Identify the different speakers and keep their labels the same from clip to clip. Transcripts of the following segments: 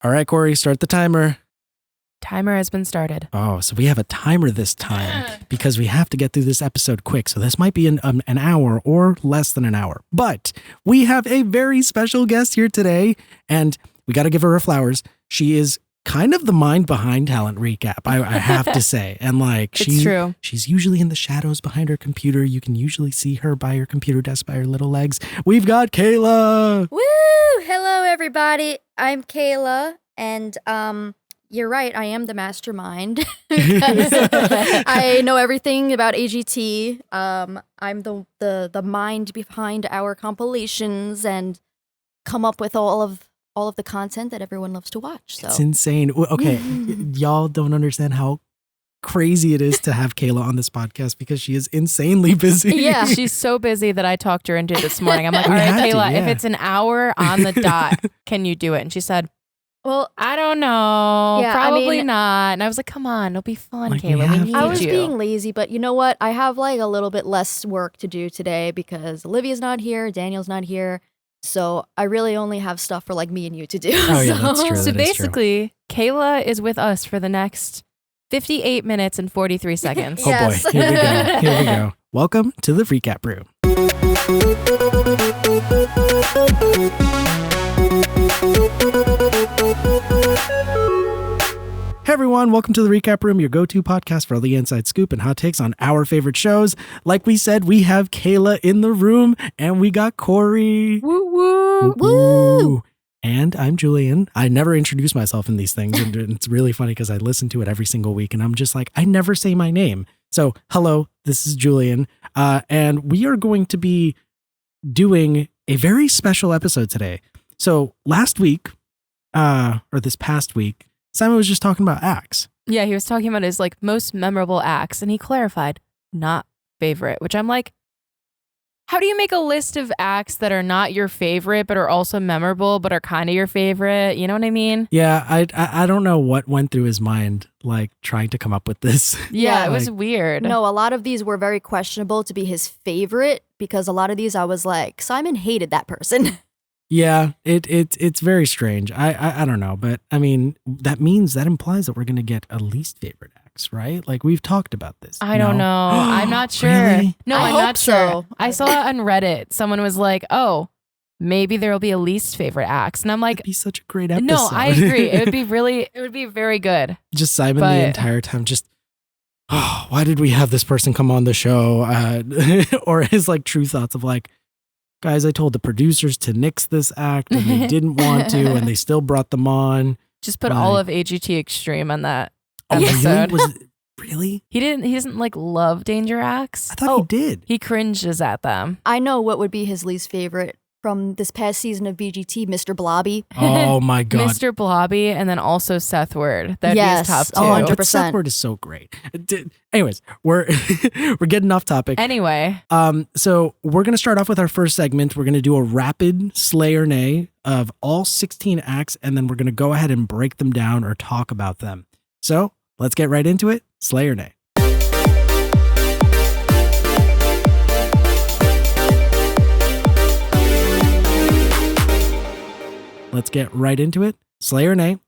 Speaker 1: All right, Corey, start the timer.
Speaker 2: Timer has been started.
Speaker 1: Oh, so we have a timer this time because we have to get through this episode quick. So this might be an hour or less than an hour. But we have a very special guest here today, and we got to give her her flowers. She is kind of the mind behind Talent Recap, I have to say. And like,
Speaker 2: It's true.
Speaker 1: She's usually in the shadows behind her computer. You can usually see her by her computer desk by her little legs. We've got Kayla.
Speaker 3: Woo! Hello, everybody. I'm Kayla, and you're right. I am the mastermind. I know everything about AGTea. I'm the mind behind our compilations and come up with all of the content that everyone loves to watch. So
Speaker 1: It's insane. Okay, y'all don't understand how crazy it is to have Kayla on this podcast because she is insanely busy.
Speaker 3: Yeah.
Speaker 2: She's so busy that I talked her into it this morning. I'm like, all
Speaker 1: We
Speaker 2: right,
Speaker 1: had to,
Speaker 2: Kayla, if
Speaker 1: yeah.
Speaker 2: it's an hour on the dot, can you do it? And she said,
Speaker 3: well,
Speaker 2: I don't know.
Speaker 3: Yeah,
Speaker 2: Probably not. And I was like, come on, it'll be fun,
Speaker 1: Like, we
Speaker 2: Kayla. We
Speaker 1: have
Speaker 2: need
Speaker 1: to.
Speaker 3: I was
Speaker 2: you.
Speaker 3: being lazy, but you know what? I have like a little bit less work to do today because Olivia's not here, Daniel's not here. So I really only have stuff for like me and you to do.
Speaker 1: Oh, yeah, that's true.
Speaker 2: So
Speaker 1: That is true.
Speaker 2: basically, Kayla is with us for the next 58 minutes and 43 seconds.
Speaker 1: Oh
Speaker 3: Yes.
Speaker 1: boy, here we go. Here we go. Welcome to the Recap Room. Hey everyone, welcome to the Recap Room, your go-to podcast for all the inside scoop and hot takes on our favorite shows. Like we said, we have Kayla in the room, and we got Corey.
Speaker 2: Woo woo.
Speaker 1: Woo! And I'm Julian. I never introduce myself in these things, and it's really funny because I listen to it every single week, and I'm just like, I never say my name. So, hello, this is Julian, and we are going to be doing a very special episode today. So, last week, or this past week, Simon was just talking about acts.
Speaker 2: Yeah, he was talking about his like most memorable acts, and he clarified, not favorite, which I'm like, how do you make a list of acts that are not your favorite but are also memorable but are kind of your favorite? You know what I mean?
Speaker 1: Yeah, I don't know what went through his mind, like trying to come up with this.
Speaker 2: Yeah,
Speaker 3: Yeah,
Speaker 2: it was
Speaker 1: like-
Speaker 2: weird.
Speaker 3: No, a lot of these were very questionable to be his favorite because a lot of these I was like, Simon hated that person.
Speaker 1: Yeah, it's very strange. I don't know, but I mean that implies that we're gonna get a least favorite acts, right? Like we've talked about this.
Speaker 2: I don't know. I'm not sure.
Speaker 1: Really?
Speaker 2: No,
Speaker 3: I
Speaker 2: I'm
Speaker 3: hope
Speaker 2: not sure.
Speaker 3: so.
Speaker 2: I saw on Reddit, someone was like, oh, maybe there will be a least favorite acts. And I'm like,
Speaker 1: It'd be such a great episode.
Speaker 2: no, I agree. It would be very good.
Speaker 1: Just Simon
Speaker 2: But-
Speaker 1: the entire time, just why did we have this person come on the show? Or his like true thoughts of like, guys, I told the producers to nix this act and they didn't want to, and they still brought them on.
Speaker 2: Just put
Speaker 1: Right.
Speaker 2: all of AGT Extreme on that
Speaker 1: Oh, really?
Speaker 2: episode.
Speaker 1: Really?
Speaker 2: He doesn't like love danger acts.
Speaker 1: I thought he did.
Speaker 2: He cringes at them.
Speaker 3: I know what would be his least favorite from this past season of VGT, Mr. Blobby.
Speaker 1: Oh my god.
Speaker 2: Mr. Blobby and then also Seth Word. That'd
Speaker 3: Yes,
Speaker 2: be his top two.
Speaker 3: 100%.
Speaker 1: But Seth Word is so great. Anyways, we're we're getting off topic.
Speaker 2: Anyway,
Speaker 1: So we're gonna start off with our first segment. We're gonna do a rapid slay or nay of all 16 acts, and then we're gonna go ahead and break them down or talk about them. So let's get right into it. Slay or nay. Let's get right into it. Slay or nay.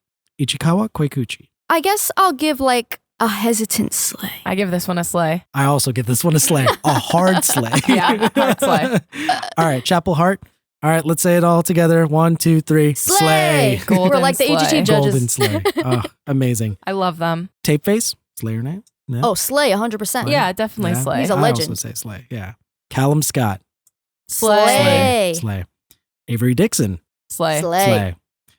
Speaker 1: Ichikawa Koikuchi.
Speaker 3: I guess I'll give like a hesitant slay.
Speaker 2: I give this one a slay.
Speaker 1: I also give this one a slay. A hard slay.
Speaker 2: Yeah, hard slay.
Speaker 1: All right, Chapel Hart. All right, let's say it all together. 1, 2, 3. Slay.
Speaker 2: Golden
Speaker 3: We're like the
Speaker 2: slay.
Speaker 3: AGT judges.
Speaker 1: Golden slay. Oh, amazing.
Speaker 2: I love them.
Speaker 1: Tape face. Slay or nay? No?
Speaker 3: Oh, slay, 100%.
Speaker 2: Yeah, definitely
Speaker 1: Yeah.
Speaker 2: slay.
Speaker 3: He's a
Speaker 1: I
Speaker 3: legend.
Speaker 1: also say slay. Yeah. Callum Scott.
Speaker 3: Slay.
Speaker 1: Slay. Avery Dixon.
Speaker 2: Slay.
Speaker 1: Slay.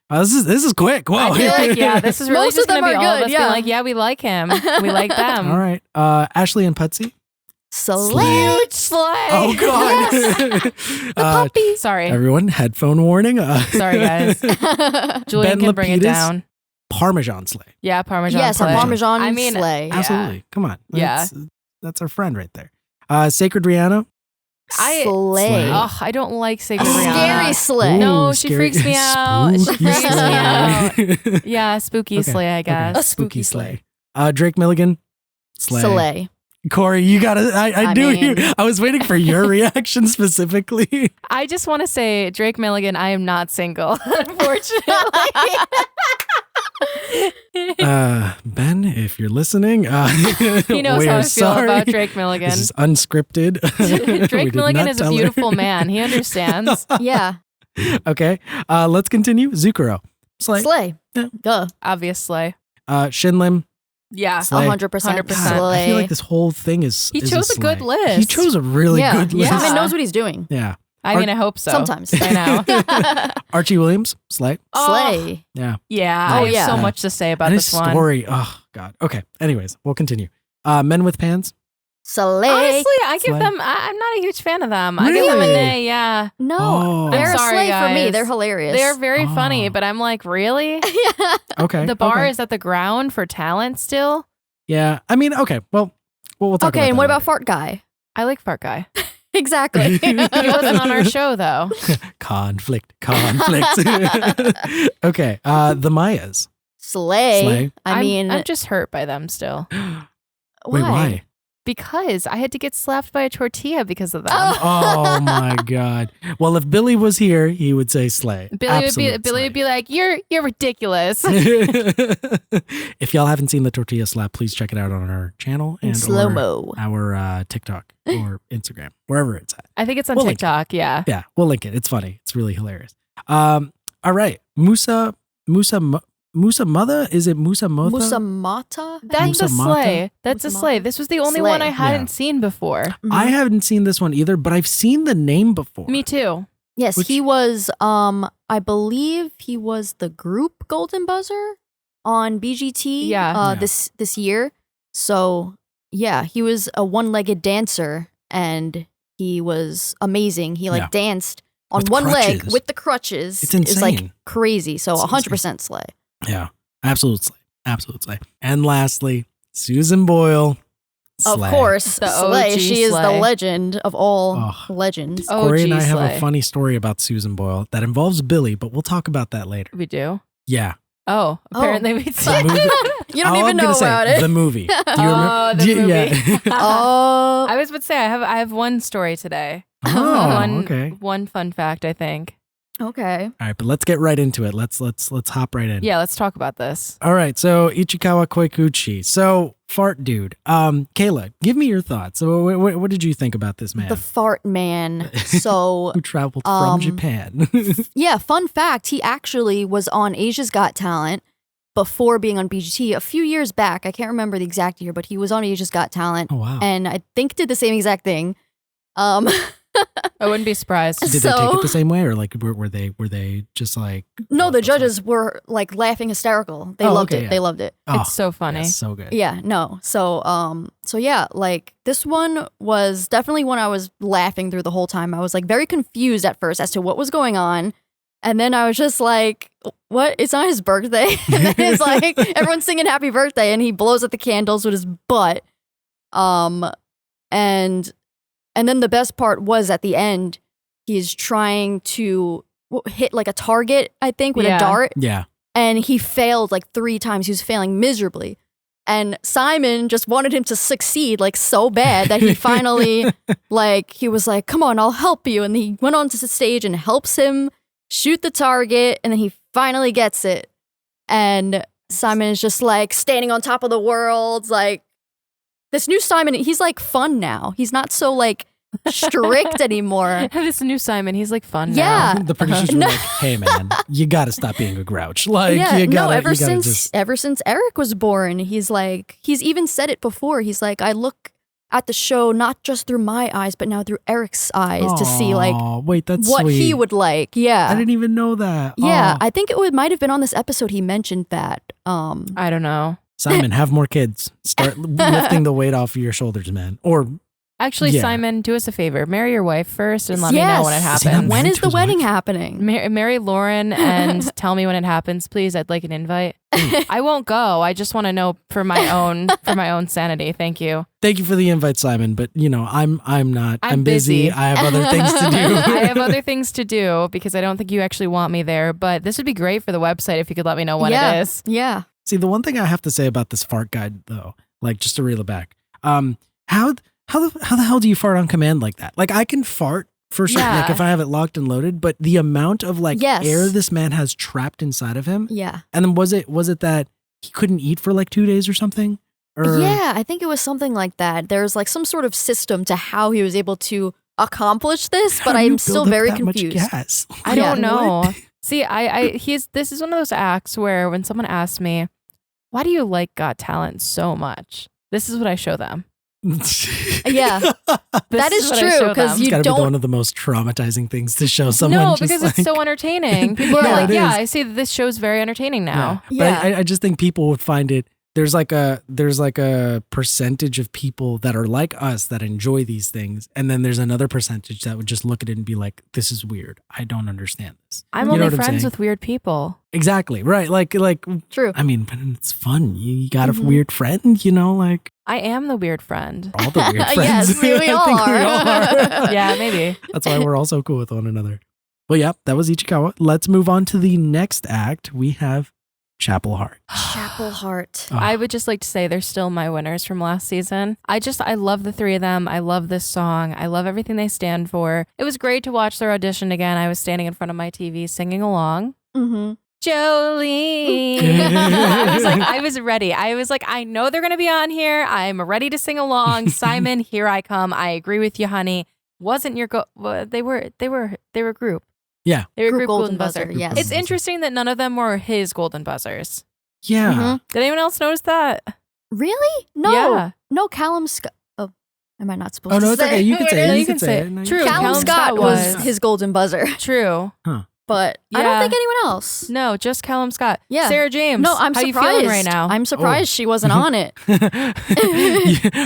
Speaker 1: Oh, this is quick. Whoa.
Speaker 2: I feel like, yeah, this is really
Speaker 3: Most
Speaker 2: just
Speaker 3: of them
Speaker 2: going to be
Speaker 3: are
Speaker 2: all of
Speaker 3: good,
Speaker 2: us being
Speaker 3: yeah.
Speaker 2: like, yeah, we like him. We like them.
Speaker 1: All right. Ashleigh and Pudsey.
Speaker 3: Slay.
Speaker 2: Huge slay.
Speaker 1: Oh, God.
Speaker 3: Puppy.
Speaker 2: Sorry.
Speaker 1: Everyone, headphone warning.
Speaker 2: Sorry, guys. Julian
Speaker 1: Ben
Speaker 2: can bring it
Speaker 1: Lapidus.
Speaker 2: down.
Speaker 1: Parmesan slay.
Speaker 2: Yeah, Parmesan
Speaker 3: Yes,
Speaker 2: slay.
Speaker 3: a Parmesan
Speaker 2: I mean,
Speaker 3: slay.
Speaker 2: Yeah.
Speaker 1: Absolutely. Come on.
Speaker 2: Yeah.
Speaker 1: That's our friend right there. Sacred Riana.
Speaker 2: I-
Speaker 3: Slay.
Speaker 2: Ugh, I don't like Sacred Rihanna.
Speaker 3: Scary slay.
Speaker 2: No,
Speaker 1: Ooh,
Speaker 2: she
Speaker 1: scary-
Speaker 2: freaks me out. She
Speaker 1: Spooky
Speaker 2: freaks me
Speaker 1: slay.
Speaker 2: Yeah, spooky
Speaker 1: Okay,
Speaker 2: slay, I
Speaker 1: okay.
Speaker 2: guess.
Speaker 3: A spooky slay.
Speaker 1: Drake Milligan. Slay.
Speaker 3: Slay.
Speaker 1: Corey, you gotta. I knew
Speaker 3: mean-
Speaker 1: you. I was waiting for your reaction specifically.
Speaker 2: I just want to say, Drake Milligan, I am not single, unfortunately.
Speaker 1: Ben, if you're listening,
Speaker 2: He knows
Speaker 1: we
Speaker 2: how
Speaker 1: are
Speaker 2: I feel
Speaker 1: sorry.
Speaker 2: about Drake Milligan.
Speaker 1: This is unscripted. We
Speaker 2: Drake
Speaker 1: did
Speaker 2: Milligan
Speaker 1: not
Speaker 2: is a
Speaker 1: tell her.
Speaker 2: beautiful man. He understands.
Speaker 3: Yeah.
Speaker 1: Okay, let's continue. Zucaroh, Slay.
Speaker 3: Slay.
Speaker 1: Yeah.
Speaker 3: Duh.
Speaker 2: Obviously.
Speaker 1: Shin Lim.
Speaker 2: Yeah.
Speaker 1: Slay.
Speaker 3: 100%
Speaker 2: 100%.
Speaker 3: Slay.
Speaker 1: I feel like this whole thing is.
Speaker 2: He
Speaker 1: is
Speaker 2: chose a good
Speaker 1: slay.
Speaker 2: list.
Speaker 1: He chose a really
Speaker 3: yeah.
Speaker 1: good list.
Speaker 2: Yeah.
Speaker 3: Simon knows what he's doing.
Speaker 1: Yeah.
Speaker 2: I mean, I hope so.
Speaker 3: Sometimes.
Speaker 2: By now.
Speaker 1: Archie Williams, Slay.
Speaker 3: Slay.
Speaker 1: Yeah.
Speaker 2: Yeah.
Speaker 3: Oh,
Speaker 2: I have
Speaker 3: yeah.
Speaker 2: so much to say about
Speaker 1: And
Speaker 2: this
Speaker 1: his
Speaker 2: one.
Speaker 1: story. Oh God. Okay. Anyways, we'll continue. Men with Pants.
Speaker 3: Slay.
Speaker 2: Honestly, I give
Speaker 1: Slay.
Speaker 2: them, I'm not a huge fan of them. I give them a
Speaker 1: Really?
Speaker 2: nay, yeah.
Speaker 3: No.
Speaker 1: Oh.
Speaker 3: They're
Speaker 2: I'm
Speaker 3: a
Speaker 2: sorry,
Speaker 3: slay for me.
Speaker 2: guys.
Speaker 3: They're hilarious.
Speaker 2: They're very
Speaker 1: Oh.
Speaker 2: funny, but I'm like, really?
Speaker 1: Okay.
Speaker 2: The bar
Speaker 1: okay.
Speaker 2: is at the ground for talent still?
Speaker 1: Yeah. I mean, okay. Well, we'll talk about
Speaker 3: Okay, and
Speaker 1: that
Speaker 3: what
Speaker 1: later.
Speaker 3: about Fart Guy?
Speaker 2: I like Fart Guy.
Speaker 3: Exactly.
Speaker 2: He wasn't on our show, though.
Speaker 1: Conflict. Okay. The Mayyas.
Speaker 3: Slay.
Speaker 1: Slay.
Speaker 3: I mean,
Speaker 2: I'm just hurt by them still.
Speaker 1: Wait, why?
Speaker 2: Because I had to get slapped by a tortilla because of them.
Speaker 1: Oh my God. Well, if Billy was here, he would say slay.
Speaker 2: Billy
Speaker 1: Absolute
Speaker 2: would be like, "You're ridiculous."
Speaker 1: slay. If y'all haven't seen the tortilla slap, please check it out on our channel and
Speaker 3: slow
Speaker 1: or
Speaker 3: mo.
Speaker 1: our TikTok or Instagram, wherever it's at.
Speaker 2: I think it's on
Speaker 1: We'll link
Speaker 2: TikTok. Yeah.
Speaker 1: Yeah, we'll link it. It's funny. It's really hilarious. All right, Musa Motha. Is it Musa Motha?
Speaker 3: Musa Motha?
Speaker 2: That's
Speaker 1: Musa
Speaker 2: a
Speaker 1: Motha?
Speaker 2: slay. That's a
Speaker 3: Musa
Speaker 2: slay.
Speaker 3: Motha?
Speaker 2: This was the only
Speaker 3: Slay.
Speaker 2: one I hadn't
Speaker 1: Yeah.
Speaker 2: seen before.
Speaker 1: I haven't seen this one either, but I've seen the name before.
Speaker 2: Me too.
Speaker 3: Yes,
Speaker 1: Which-
Speaker 3: he was, I believe he was the group Golden Buzzer on BGT
Speaker 2: Yeah.
Speaker 3: this year. So, yeah, he was a one-legged dancer and he was amazing. He
Speaker 1: Yeah.
Speaker 3: danced on
Speaker 1: With
Speaker 3: one leg
Speaker 1: crutches.
Speaker 3: with the crutches.
Speaker 1: It's
Speaker 3: It's like
Speaker 1: insane.
Speaker 3: crazy. So,
Speaker 1: It's
Speaker 3: 100% slay.
Speaker 1: Yeah, absolute slay. Absolute slay. And lastly, Susan Boyle.
Speaker 3: Of
Speaker 1: Slay.
Speaker 3: course,
Speaker 2: The
Speaker 3: slay.
Speaker 2: OG
Speaker 3: She is the
Speaker 2: slay.
Speaker 3: legend of all
Speaker 1: Oh.
Speaker 3: legends.
Speaker 2: Oh,
Speaker 1: Corey and I
Speaker 2: geez,
Speaker 1: have a
Speaker 2: slay.
Speaker 1: funny story about Susan Boyle that involves Billy, but we'll talk about that later.
Speaker 2: We do.
Speaker 1: Yeah.
Speaker 2: Oh, apparently we do.
Speaker 1: The movie-
Speaker 3: You don't
Speaker 1: All
Speaker 3: even
Speaker 1: I'm
Speaker 3: know
Speaker 1: gonna say,
Speaker 3: about it.
Speaker 1: The movie. Do you
Speaker 2: Oh,
Speaker 1: remember?
Speaker 2: the
Speaker 1: Do you-
Speaker 2: movie.
Speaker 1: Yeah.
Speaker 3: Oh,
Speaker 2: I was about to say I have one story today.
Speaker 1: Oh, okay.
Speaker 2: One fun fact, I think.
Speaker 3: okay.
Speaker 1: All right, but let's get right into it. Let's hop right in.
Speaker 2: Yeah, let's talk about this.
Speaker 1: All right, so Ichikawa Koikuchi. So fart dude. Kayla, give me your thoughts. So what did you think about this man
Speaker 3: The fart man. So,
Speaker 1: who traveled from Japan?
Speaker 3: yeah, fun fact, he actually was on Asia's Got Talent before being on BGT a few years back. I can't remember the exact year, but he was on Asia's Got Talent
Speaker 1: Oh wow.
Speaker 3: and I think did the same exact thing.
Speaker 2: I wouldn't be surprised.
Speaker 1: Did they take
Speaker 3: so-
Speaker 1: it the same way, or like were they just like?
Speaker 3: No,
Speaker 1: what
Speaker 3: the
Speaker 1: the fuck?
Speaker 3: judges were like laughing hysterical. They
Speaker 1: Oh,
Speaker 3: loved
Speaker 1: okay,
Speaker 3: it.
Speaker 1: yeah.
Speaker 3: They loved it.
Speaker 1: Oh,
Speaker 2: It's so funny.
Speaker 1: yeah, so good.
Speaker 3: Yeah, no. So yeah, like this one was definitely one I was laughing through the whole time. I was like very confused at first as to what was going on. And then I was just like, what? It's not his birthday. And then it's like everyone's singing happy birthday and he blows out the candles with his butt. And then the best part was at the end, he's trying to hit like a target, I think, with
Speaker 2: Yeah.
Speaker 3: a dart.
Speaker 1: Yeah.
Speaker 3: And he failed like 3 times. He was failing miserably. And Simon just wanted him to succeed like so bad that he finally he was like, come on, I'll help you. And he went onto the stage and helps him shoot the target. And then he finally gets it. And Simon is just like standing on top of the world. Like this new Simon, he's like fun now. He's not so like strict anymore.
Speaker 2: This new Simon, he's like fun
Speaker 3: Yeah.
Speaker 2: now.
Speaker 1: The producers were
Speaker 3: No.
Speaker 1: like, "Hey, man, you got to stop being a grouch." Like,
Speaker 3: Yeah,
Speaker 1: you gotta,
Speaker 3: no, ever
Speaker 1: you gotta
Speaker 3: since
Speaker 1: just,
Speaker 3: ever since Eric was born, he's even said it before. He's like, I look at the show not just through my eyes, but now through Eric's eyes to see like
Speaker 1: Aw, wait, that's
Speaker 3: what
Speaker 1: sweet.
Speaker 3: he would like. Yeah.
Speaker 1: I didn't even know that.
Speaker 3: Yeah,
Speaker 1: Aw.
Speaker 3: I think might have been on this episode he mentioned that.
Speaker 2: I don't know.
Speaker 1: Simon, have more kids. Start lifting the weight off of your shoulders, man. Or
Speaker 2: Actually,
Speaker 1: Yeah.
Speaker 2: Simon, do us a favor. Marry your wife first and let me know when it
Speaker 3: Yes.
Speaker 1: Is he not
Speaker 2: happens.
Speaker 3: When
Speaker 1: married
Speaker 3: is
Speaker 1: to
Speaker 3: the
Speaker 1: his
Speaker 3: wedding
Speaker 1: wife?
Speaker 3: happening?
Speaker 2: Marry Lauren and tell me when it happens, please. I'd like an invite. I won't go. I just want to know for my own sanity. Thank you.
Speaker 1: thank you for the invite, Simon. But you know, I'm not.
Speaker 2: I'm
Speaker 1: busy.
Speaker 2: busy.
Speaker 1: I have other things to do.
Speaker 2: I have other things to do because I don't think you actually want me there. But this would be great for the website if you could let me know when
Speaker 3: yeah.
Speaker 2: it is.
Speaker 3: Yeah.
Speaker 1: See, the one thing I have to say about this fart guide, though, like just to reel it back, how the hell do you fart on command like that? Like I can fart for certain, like if I have it locked and loaded, but the amount of like air this man has trapped inside of him.
Speaker 3: Yeah.
Speaker 1: And then was it that he couldn't eat for like 2 days or something? Or
Speaker 3: yeah, I think it was something like that. There's like some sort of system to how he was able to accomplish this, but I'm still very confused.
Speaker 1: Gas?
Speaker 2: I don't know. See, this is one of those acts where when someone asks me, why do you like Got Talent so much? This is what I show them.
Speaker 3: Yeah, that is true because you
Speaker 1: gotta
Speaker 3: don't.
Speaker 1: Be one of the most traumatizing things to show someone.
Speaker 2: No, because it's so entertaining. People are like, "Yeah, I see that this show's very entertaining now."
Speaker 1: Yeah. But I just think people would find it. There's like a percentage of people that are like us that enjoy these things, and then there's another percentage that would just look at it and be like, "This is weird. I don't understand this."
Speaker 2: I'm only friends with weird people.
Speaker 1: Exactly right. Like
Speaker 3: true.
Speaker 1: I mean, but it's fun. You got a weird friend, like.
Speaker 2: I am the weird friend.
Speaker 1: All the weird friends.
Speaker 3: Yes, we all are.
Speaker 2: Yeah, maybe.
Speaker 1: That's why we're all so cool with one another. Well, yeah, that was Ichikawa. Let's move on to the next act. We have Chapel Hart.
Speaker 3: Chapel Hart.
Speaker 1: Oh.
Speaker 2: I would just like to say they're still my winners from last season. I love the three of them. I love this song. I love everything they stand for. It was great to watch their audition again. I was standing in front of my TV singing along.
Speaker 3: Mm-hmm.
Speaker 2: Jolene. I was ready. I was like, I know they're going to be on here. I'm ready to sing along. Simon, here I come. I agree with you, honey. Wasn't your they were group.
Speaker 1: Yeah.
Speaker 2: They were group golden buzzer.
Speaker 3: Yes.
Speaker 2: It's interesting that none of them were his golden buzzers.
Speaker 1: Yeah.
Speaker 3: Mm-hmm.
Speaker 2: Did anyone else notice that?
Speaker 3: Really? No.
Speaker 2: Yeah.
Speaker 3: No, Calum Scott. Oh, am I not supposed
Speaker 1: Oh,
Speaker 3: to
Speaker 1: no,
Speaker 3: say?
Speaker 1: it's okay. You can say it.
Speaker 2: No,
Speaker 1: You
Speaker 2: you
Speaker 1: can
Speaker 2: can
Speaker 1: say
Speaker 2: say
Speaker 1: it. No,
Speaker 2: True.
Speaker 3: Calum Scott was his golden buzzer.
Speaker 2: True.
Speaker 1: Huh.
Speaker 3: But I don't think anyone else.
Speaker 2: No, just Calum Scott.
Speaker 3: Yeah.
Speaker 2: Sarah James.
Speaker 3: No, I'm
Speaker 2: how
Speaker 3: surprised.
Speaker 2: you feeling right now?
Speaker 3: I'm surprised she wasn't on it.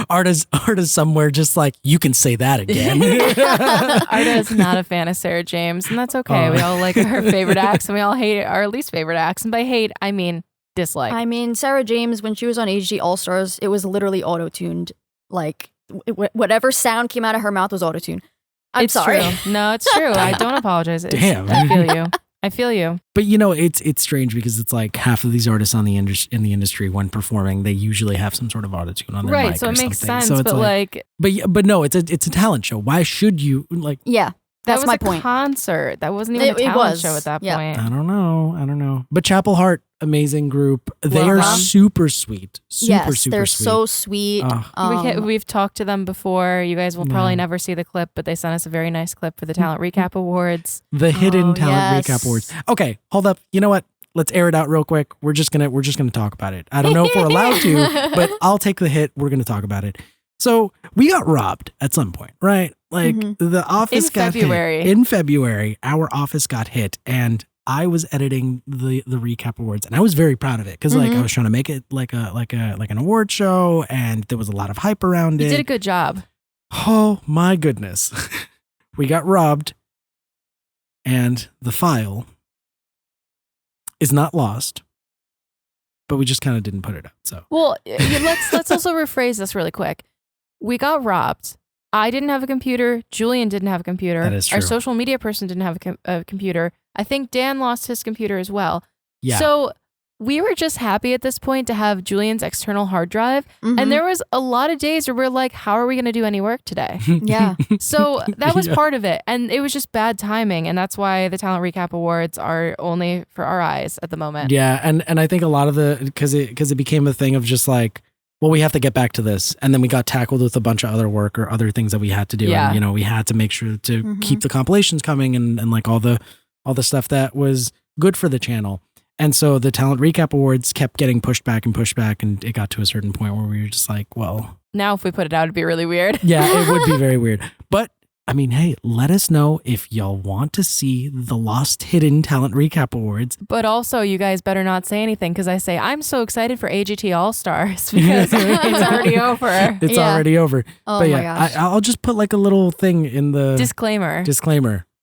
Speaker 1: Arta's somewhere just like, you can say that again.
Speaker 2: Arta is not a fan of Sarah James, and that's okay. We all like our favorite acts, and we all hate our least favorite acts. And by hate, I mean dislike.
Speaker 3: I mean, Sarah James, when she was on AGTea All-Stars, it was literally auto-tuned. Like, whatever sound came out of her mouth was auto-tuned. I'm sorry.
Speaker 2: True. No, it's true. I don't apologize.
Speaker 1: Damn.
Speaker 2: I feel you. I feel you.
Speaker 1: But it's strange because it's like half of these artists in the industry when performing, they usually have some sort of autotune on their mic.
Speaker 2: Right, so it makes
Speaker 1: something.
Speaker 2: sense.
Speaker 1: So it's but no, it's a talent show. Why should you like?
Speaker 3: Yeah, that's my
Speaker 2: point.
Speaker 3: point.
Speaker 2: Concert. That wasn't even a talent show at that point.
Speaker 1: I don't know. But Chapel Hart, amazing group. They are super sweet. Super sweet.
Speaker 3: They're so sweet.
Speaker 2: We've talked to them before. You guys will probably never see the clip, but they sent us a very nice clip for the Talent Recap Awards.
Speaker 1: The hidden Talent Recap Awards. Okay, hold up. You know what? Let's air it out real quick. We're just gonna talk about it. I don't know if we're allowed to, but I'll take the hit. We're gonna talk about it. So we got robbed at some point, right? Like the office got hit. In February, our office got hit, and I was editing the recap awards, and I was very proud of it because like I was trying to make it like an award show, and there was a lot of hype around it.
Speaker 2: You did a good job.
Speaker 1: Oh my goodness, we got robbed, and the file is not lost, but we just kind of didn't put it up. So
Speaker 2: let's also rephrase this really quick. We got robbed. I didn't have a computer. Julian didn't have a computer.
Speaker 1: That is true.
Speaker 2: Our social media person didn't have a computer. I think Dan lost his computer as well.
Speaker 1: Yeah.
Speaker 2: So we were just happy at this point to have Julian's external hard drive. And there was a lot of days where we're like, how are we going to do any work today?
Speaker 3: Yeah.
Speaker 2: So that was part of it. And it was just bad timing. And that's why the Talent Recap Awards are only for our eyes at the moment.
Speaker 1: Yeah. And I think a lot of because it became a thing of just like, well, we have to get back to this. And then we got tackled with a bunch of other work or other things that we had to do.
Speaker 2: Yeah.
Speaker 1: And, we had to make sure to keep the compilations coming and like all the stuff that was good for the channel. And so the Talent Recap Awards kept getting pushed back, and it got to a certain point where we were just like, well.
Speaker 2: Now if we put it out, it'd be really weird.
Speaker 1: Yeah, it would be very weird. But I mean, hey, let us know if y'all want to see the lost hidden Talent Recap Awards.
Speaker 2: But also, you guys better not say anything because I say, I'm so excited for AGTea All-Stars because it's already over.
Speaker 1: It's already over.
Speaker 3: Oh
Speaker 1: but
Speaker 3: my gosh.
Speaker 1: I'll just put like a little thing in the
Speaker 2: disclaimer.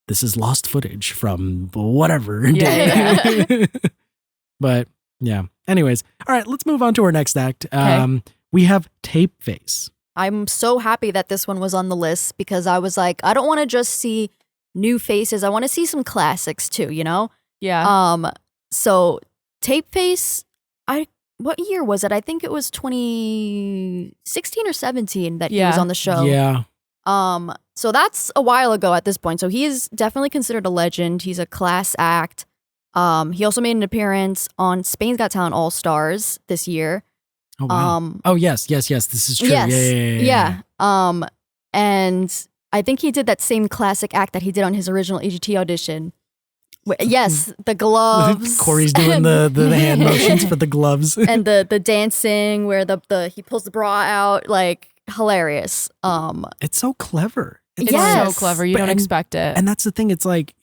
Speaker 1: This is lost footage from whatever.
Speaker 2: Yeah.
Speaker 1: But yeah. Anyways, all right, let's move on to our next act.
Speaker 2: Okay.
Speaker 1: We have Tape Face.
Speaker 3: I'm so happy that this one was on the list because I was like, I don't want to just see new faces. I want to see some classics too,
Speaker 2: Yeah.
Speaker 3: So Tape Face, I what year was it? I think it was 2016 or 17 that he was on the show.
Speaker 1: Yeah.
Speaker 3: So that's a while ago at this point. So he is definitely considered a legend. He's a class act. He also made an appearance on Spain's Got Talent All Stars this year.
Speaker 1: Oh, wow. Yes. This is true.
Speaker 3: Yes,
Speaker 1: Yeah.
Speaker 3: And I think he did that same classic act that he did on his original AGT audition. Yes, the gloves.
Speaker 1: Corey's doing the hand motions for the gloves.
Speaker 3: And the dancing where the he pulls the bra out, like hilarious.
Speaker 1: It's so clever.
Speaker 2: It's
Speaker 3: Yes.
Speaker 2: so clever. You don't expect it.
Speaker 1: And that's the thing. It's like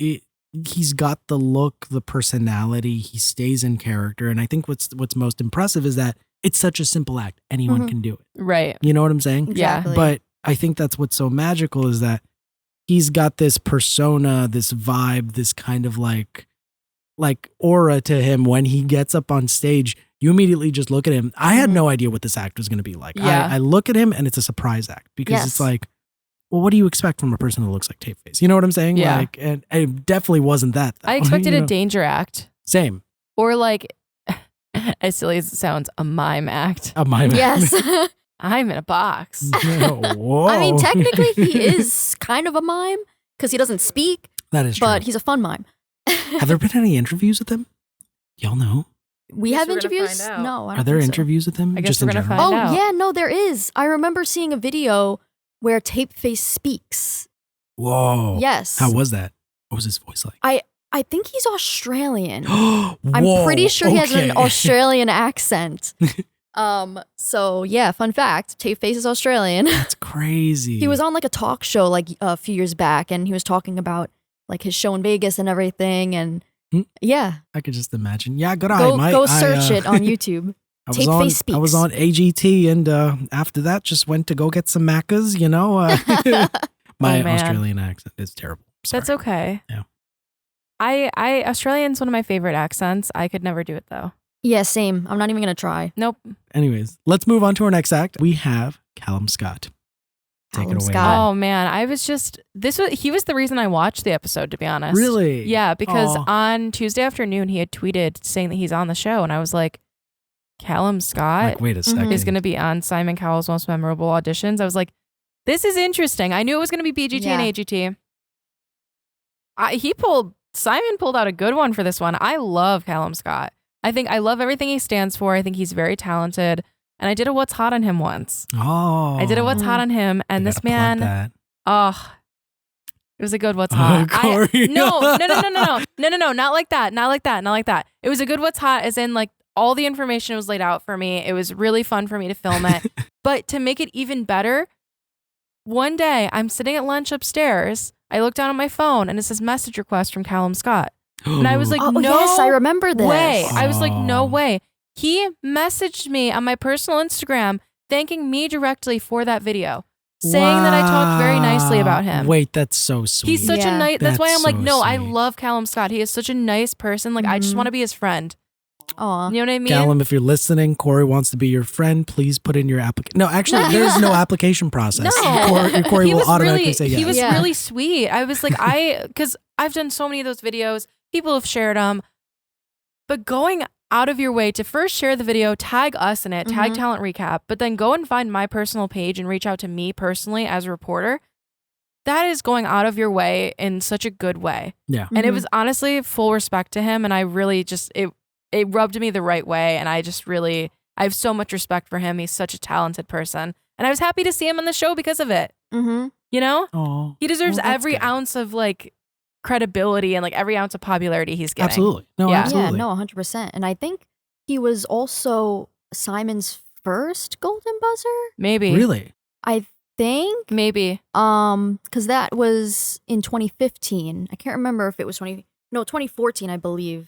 Speaker 1: he's got the look, the personality. He stays in character. And I think what's most impressive is that it's such a simple act. Anyone can do it.
Speaker 2: Right.
Speaker 1: You know what I'm saying?
Speaker 3: Exactly.
Speaker 1: But I think that's what's so magical is that he's got this persona, this vibe, this kind of like aura to him. When he gets up on stage, you immediately just look at him. I had no idea what this act was going to be like.
Speaker 2: Yeah.
Speaker 1: I look at him and it's a surprise act because
Speaker 3: Yes.
Speaker 1: it's like, well, what do you expect from a person that looks like Tape Face? You know what I'm saying?
Speaker 2: Yeah.
Speaker 1: Like, and it definitely wasn't that. Though,
Speaker 2: I expected
Speaker 1: you
Speaker 2: a
Speaker 1: know?
Speaker 2: danger act.
Speaker 1: Same.
Speaker 2: Or like, as silly as it sounds, a mime act.
Speaker 1: A mime.
Speaker 3: Yes.
Speaker 2: I'm in a box.
Speaker 1: Whoa.
Speaker 3: I mean, technically he is kind of a mime because he doesn't speak,
Speaker 1: that is true.
Speaker 3: but he's a fun mime.
Speaker 1: Have there been any interviews with him? Y'all know?
Speaker 3: We
Speaker 2: Guess
Speaker 3: have
Speaker 2: we're gonna
Speaker 3: interviews?
Speaker 2: find out.
Speaker 3: No, I don't
Speaker 1: Are there
Speaker 3: think so.
Speaker 1: interviews with him?
Speaker 2: I guess
Speaker 1: Just
Speaker 2: we're
Speaker 1: in
Speaker 2: gonna
Speaker 1: general?
Speaker 2: find
Speaker 3: Oh,
Speaker 2: out.
Speaker 3: yeah, no, there is. I remember seeing a video where Tapeface speaks.
Speaker 1: Whoa.
Speaker 3: Yes.
Speaker 1: How was that? What was his voice like?
Speaker 3: I think he's Australian.
Speaker 1: Whoa,
Speaker 3: I'm pretty sure he has an
Speaker 1: okay.
Speaker 3: Australian accent. So yeah, fun fact, Tapeface is Australian.
Speaker 1: That's crazy.
Speaker 3: He was on like a talk show like a few years back and he was talking about like his show in Vegas and everything and yeah.
Speaker 1: I could just imagine. Yeah, good eye, mate.
Speaker 3: Go search it on YouTube. Tapeface speaks.
Speaker 1: I was on AGT and after that just went to go get some Maccas, you know. My
Speaker 2: man.
Speaker 1: Australian accent is terrible. Sorry.
Speaker 2: That's okay.
Speaker 1: Yeah.
Speaker 2: Australian's one of my favorite accents. I could never do it though.
Speaker 3: Yeah, same. I'm not even gonna try.
Speaker 2: Nope.
Speaker 1: Anyways, let's move on to our next act. We have Calum Scott. Take
Speaker 3: Calum
Speaker 1: it away.
Speaker 3: Scott.
Speaker 2: Oh man, he was the reason I watched the episode, to be honest.
Speaker 1: Really?
Speaker 2: Yeah, because
Speaker 1: Aw.
Speaker 2: on Tuesday afternoon he had tweeted saying that he's on the show, and I was like, Calum Scott
Speaker 1: Like, wait a second.
Speaker 2: is going to be on Simon Cowell's Most Memorable Auditions. I was like, this is interesting. I knew it was going to be BGT and AGT. Simon pulled out a good one for this one. I love Calum Scott. I love everything he stands for. I think he's very talented. And I did a What's Hot on him once.
Speaker 1: Oh.
Speaker 2: I did a What's Hot on him, and
Speaker 1: I
Speaker 2: this
Speaker 1: gotta plug
Speaker 2: man,
Speaker 1: that.
Speaker 2: it was a good What's Hot.
Speaker 1: Corey.
Speaker 2: No, not like that. It was a good What's Hot, as in like all the information was laid out for me. It was really fun for me to film it. But to make it even better, one day I'm sitting at lunch upstairs. I look down at my phone and it says message request from Calum Scott. And I was like,
Speaker 3: Oh,
Speaker 2: no
Speaker 3: yes, I remember this.
Speaker 2: way. I was like, no
Speaker 1: Oh.
Speaker 2: way. He messaged me on my personal Instagram thanking me directly for that video, saying that I talked very nicely about him.
Speaker 1: Wait, that's so sweet.
Speaker 2: He's such a
Speaker 3: Yeah.
Speaker 2: nice, that's why
Speaker 1: That's
Speaker 2: I'm like,
Speaker 1: so
Speaker 2: no, I
Speaker 1: sweet.
Speaker 2: love Calum Scott. He is such a nice person. Like, I just
Speaker 3: Mhm.
Speaker 2: want to be his friend.
Speaker 3: Aw.
Speaker 2: You know what I mean?
Speaker 1: Calum, if you're listening, Corey wants to be your friend. Please put in your application. No, actually, there's no application process.
Speaker 2: No.
Speaker 1: Corey
Speaker 2: He
Speaker 1: will
Speaker 2: was
Speaker 1: automatically
Speaker 2: really,
Speaker 1: say yes.
Speaker 2: He was
Speaker 3: Yeah.
Speaker 2: really sweet. I was like, because I've done so many of those videos. People have shared them. But going out of your way to first share the video, tag us in it, tag
Speaker 3: Mhm.
Speaker 2: Talent Recap, but then go and find my personal page and reach out to me personally as a reporter. That is going out of your way in such a good way.
Speaker 1: Yeah.
Speaker 2: And it
Speaker 3: Mhm.
Speaker 2: was honestly full respect to him. And I really just, it rubbed me the right way. And I have so much respect for him. He's such a talented person. And I was happy to see him on the show because of it.
Speaker 3: Mm-hmm.
Speaker 2: You know?
Speaker 1: Oh,
Speaker 2: He deserves
Speaker 1: well, that's
Speaker 2: every
Speaker 1: good.
Speaker 2: ounce of like credibility and like every ounce of popularity he's getting.
Speaker 1: Absolutely. No,
Speaker 2: Yeah.
Speaker 1: absolutely.
Speaker 3: Yeah, no, 100%. And I think he was also Simon's first Golden Buzzer.
Speaker 2: Maybe.
Speaker 1: Really?
Speaker 3: I think.
Speaker 2: Maybe.
Speaker 3: Because that was in 2015. I can't remember if it was 2014, I believe.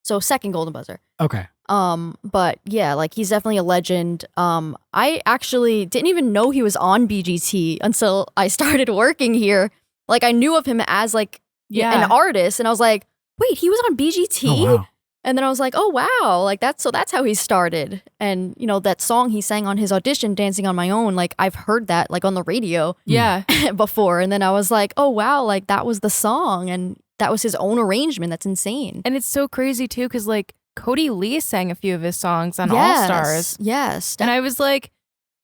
Speaker 3: So second Golden Buzzer.
Speaker 1: Okay.
Speaker 3: But yeah, like he's definitely a legend. I actually didn't even know he was on BGT until I started working here. Like I knew of him as like an artist, and I was like, wait, he was on BGT?
Speaker 1: Oh, wow.
Speaker 3: And then I was like, oh wow, like that's how he started. And you know, that song he sang on his audition, Dancing on My Own, like I've heard that like on the radio
Speaker 2: Yeah.
Speaker 3: before. And then I was like, oh wow, like that was the song and that was his own arrangement. That's insane.
Speaker 2: And it's so crazy too, because like Cody Lee sang a few of his songs on All Stars.
Speaker 3: Yes.
Speaker 2: And I was like,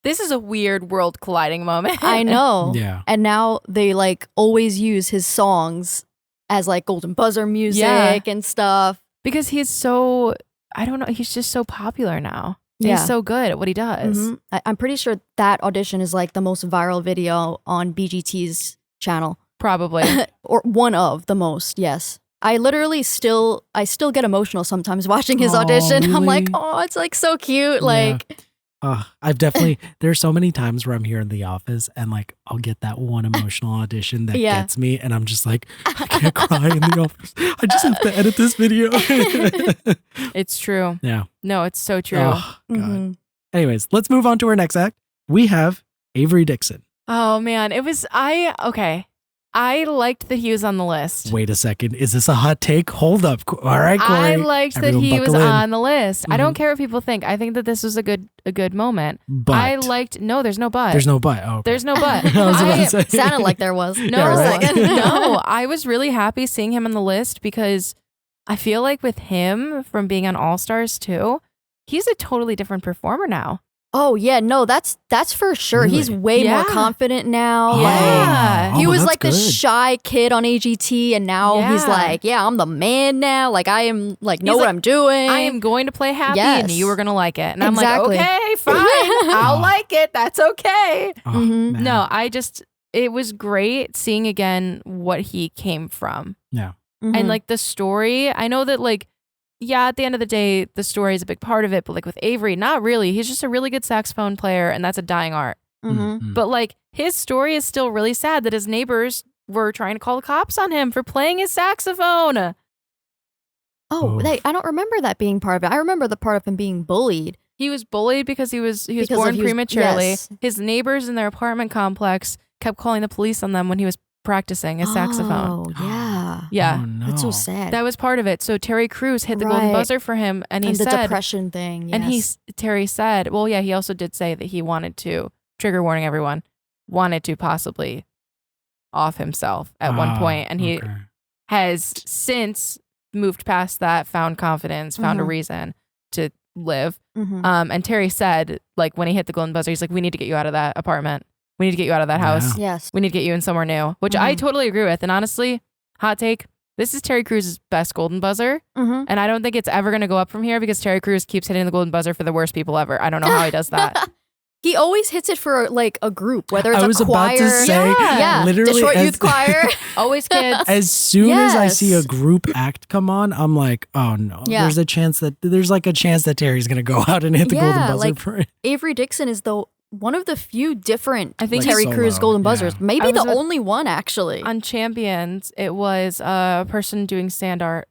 Speaker 2: this is a weird world colliding moment.
Speaker 3: I know.
Speaker 1: Yeah.
Speaker 3: And now they like always use his songs as like golden buzzer music and stuff.
Speaker 2: Because he's so, I don't know, he's just so popular now.
Speaker 3: Yeah.
Speaker 2: He's so good at what he does.
Speaker 3: Mm-hmm. I'm pretty sure that audition is like the most viral video on BGT's channel.
Speaker 2: Probably.
Speaker 3: Or one of the most, yes. I still get emotional sometimes watching his audition.
Speaker 1: Really?
Speaker 3: I'm like, oh, it's like so cute. Like,
Speaker 1: I've definitely, there's so many times where I'm here in the office and like I'll get that one emotional audition that gets me and I'm just like, I can't cry in the office. I just have to edit this video.
Speaker 2: It's true.
Speaker 1: Yeah.
Speaker 2: No, it's so true.
Speaker 1: Oh, God. Anyways, let's move on to our next act. We have Avery Dixon.
Speaker 2: Oh man, I liked that he was on the list.
Speaker 1: Wait a second. Is this a hot take? Hold up. All right, Corey.
Speaker 2: I liked that he was on the list. I don't
Speaker 1: Mhm.
Speaker 2: care what people think. I think that this was a good moment.
Speaker 1: But
Speaker 2: I liked, no, there's no but.
Speaker 1: there's no but. Oh, okay.
Speaker 2: There's no but.
Speaker 1: I was about to say.
Speaker 3: sounded like there was.
Speaker 2: No,
Speaker 1: Yeah, right.
Speaker 2: no, I was really happy seeing him on the list because I feel like with him from being on All Stars 2, he's a totally different performer now.
Speaker 3: Oh yeah, no, that's for sure.
Speaker 1: Really?
Speaker 3: He's way more
Speaker 2: Yeah.
Speaker 3: confident now.
Speaker 2: Yeah.
Speaker 3: He
Speaker 1: Oh,
Speaker 3: was
Speaker 1: that's
Speaker 3: like this
Speaker 1: good.
Speaker 3: shy kid on AGT, and now he's
Speaker 2: Yeah.
Speaker 3: like, yeah, I'm the man now. Like I am, like know
Speaker 2: He's
Speaker 3: what
Speaker 2: like,
Speaker 3: I'm doing.
Speaker 2: I am going to play happy and
Speaker 3: Yes.
Speaker 2: you were going to like it. And
Speaker 3: Exactly.
Speaker 2: I'm like, okay, fine. I'll
Speaker 1: Oh.
Speaker 2: like it. That's okay.
Speaker 1: Oh,
Speaker 3: Mhm.
Speaker 1: man.
Speaker 2: No, it was great seeing again what he came from.
Speaker 1: Yeah.
Speaker 3: Mhm.
Speaker 2: And like the story, I know that like, yeah, at the end of the day, the story is a big part of it. But like with Avery, not really. He's just a really good saxophone player and that's a dying art.
Speaker 3: Mhm.
Speaker 1: Mhm.
Speaker 2: But like his story is still really sad that his neighbors were trying to call the cops on him for playing his saxophone.
Speaker 3: Oh,
Speaker 1: Oof.
Speaker 3: I don't remember that being part of it. I remember the part of him being bullied.
Speaker 2: He was bullied because he was
Speaker 3: Because
Speaker 2: born
Speaker 3: of- he was-
Speaker 2: prematurely.
Speaker 3: yes.
Speaker 2: His neighbors in their apartment complex kept calling the police on them when he was practicing his saxophone.
Speaker 3: Oh, yeah.
Speaker 2: Yeah.
Speaker 1: Oh, no.
Speaker 3: That's so sad.
Speaker 2: That was part of it. So Terry Crews hit the golden
Speaker 3: Right.
Speaker 2: buzzer for him and he
Speaker 3: and the
Speaker 2: said
Speaker 3: depression thing. Yes.
Speaker 2: and Terry said, well, yeah, he also did say that he wanted to, trigger warning everyone, wanted to possibly off himself at one point. And he
Speaker 1: Okay.
Speaker 2: has since moved past that, found confidence, found a
Speaker 3: Mhm.
Speaker 2: reason to live.
Speaker 3: Mhm.
Speaker 2: And Terry said, like, when he hit the golden buzzer, he's like, we need to get you out of that apartment. We need to get you out of that house.
Speaker 1: Yeah.
Speaker 3: Yes.
Speaker 2: We need to get you in somewhere new, which I
Speaker 3: Mhm.
Speaker 2: totally agree with. And honestly, hot take, this is Terry Crews' best golden buzzer.
Speaker 3: Mhm.
Speaker 2: And I don't think it's ever going to go up from here because Terry Crews keeps hitting the golden buzzer for the worst people ever. I don't know how he does that.
Speaker 3: He always hits it for like a group, whether it's
Speaker 1: I was
Speaker 3: a choir.
Speaker 1: about to say,
Speaker 3: yeah,
Speaker 1: literally,
Speaker 3: Detroit
Speaker 1: as-
Speaker 3: Youth Choir.
Speaker 2: Always kids.
Speaker 1: As soon as I see a
Speaker 3: Yes.
Speaker 1: group act come on, I'm like, oh no.
Speaker 3: Yeah.
Speaker 1: There's like a chance that Terry's gonna go out and hit the golden
Speaker 3: Yeah,
Speaker 1: buzzer
Speaker 3: like-
Speaker 1: for it.
Speaker 3: Avery Dixon is one of the few different
Speaker 2: I think
Speaker 3: Terry
Speaker 1: he's
Speaker 3: Crews
Speaker 1: solo,
Speaker 3: golden
Speaker 1: yeah.
Speaker 3: buzzers. Maybe
Speaker 2: I was
Speaker 3: the
Speaker 2: with-
Speaker 3: only one actually.
Speaker 2: On Champions, it was a person doing sand art.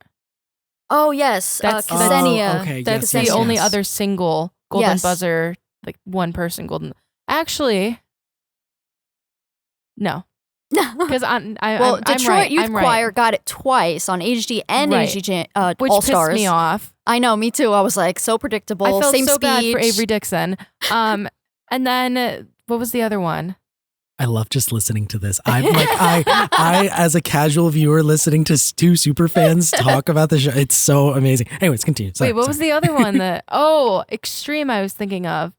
Speaker 3: Oh yes,
Speaker 2: That's-
Speaker 3: Ksenia.
Speaker 1: Oh, okay.
Speaker 2: That's
Speaker 1: yes,
Speaker 2: the
Speaker 1: yes,
Speaker 2: only
Speaker 1: yes.
Speaker 2: other single golden
Speaker 3: Yes.
Speaker 2: buzzer, like one person golden. Actually, no. Because
Speaker 3: Well,
Speaker 2: I'm
Speaker 3: Detroit
Speaker 2: right.
Speaker 3: Youth
Speaker 2: I'm right.
Speaker 3: Choir got it twice on AGT and
Speaker 2: Right.
Speaker 3: AGT
Speaker 2: Which
Speaker 3: All
Speaker 2: pissed
Speaker 3: Stars.
Speaker 2: me off.
Speaker 3: I know, me too. I was like, so predictable.
Speaker 2: I felt
Speaker 3: Same
Speaker 2: so
Speaker 3: speech.
Speaker 2: bad for Avery Dixon. And then what was the other one?
Speaker 1: I love just listening to this. I'm like, I as a casual viewer listening to two super fans talk about the show, it's so amazing. Anyways, continue. Sorry,
Speaker 2: Wait, what was the other one that? Oh, Extreme. I was thinking of.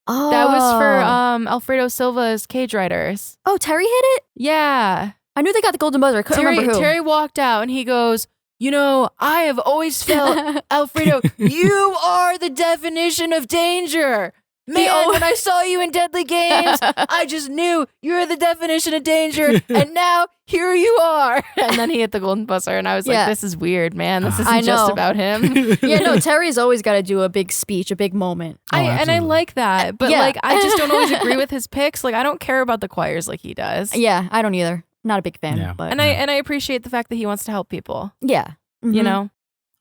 Speaker 3: Oh,
Speaker 2: That was for Alfredo Silva's Cage Riders.
Speaker 3: Oh, Terry hit it.
Speaker 2: Yeah.
Speaker 3: I knew they got the golden buzzer. I couldn't remember who.
Speaker 2: Terry walked out and he goes, you know, I have always felt, Alfredo, you are the definition of danger. Man, when I saw you in Deadly Games, I just knew you're the definition of danger. And now here you are. And then he hit the golden buzzer and I was
Speaker 3: Yeah.
Speaker 2: like, this is weird, man. This
Speaker 3: I
Speaker 2: isn't just
Speaker 3: know.
Speaker 2: about him.
Speaker 3: Yeah, no, Terry's always got to do a big speech, a big moment.
Speaker 1: Oh,
Speaker 2: And I
Speaker 1: absolutely.
Speaker 2: like that. But
Speaker 3: Yeah.
Speaker 2: like, I just don't always agree with his picks. Like, I don't care about the choirs like he does.
Speaker 3: Yeah, I don't either. Not a big fan,
Speaker 1: Yeah.
Speaker 3: but
Speaker 2: And I appreciate the fact that he wants to help people,
Speaker 3: yeah.
Speaker 2: you
Speaker 3: Mhm.
Speaker 2: know?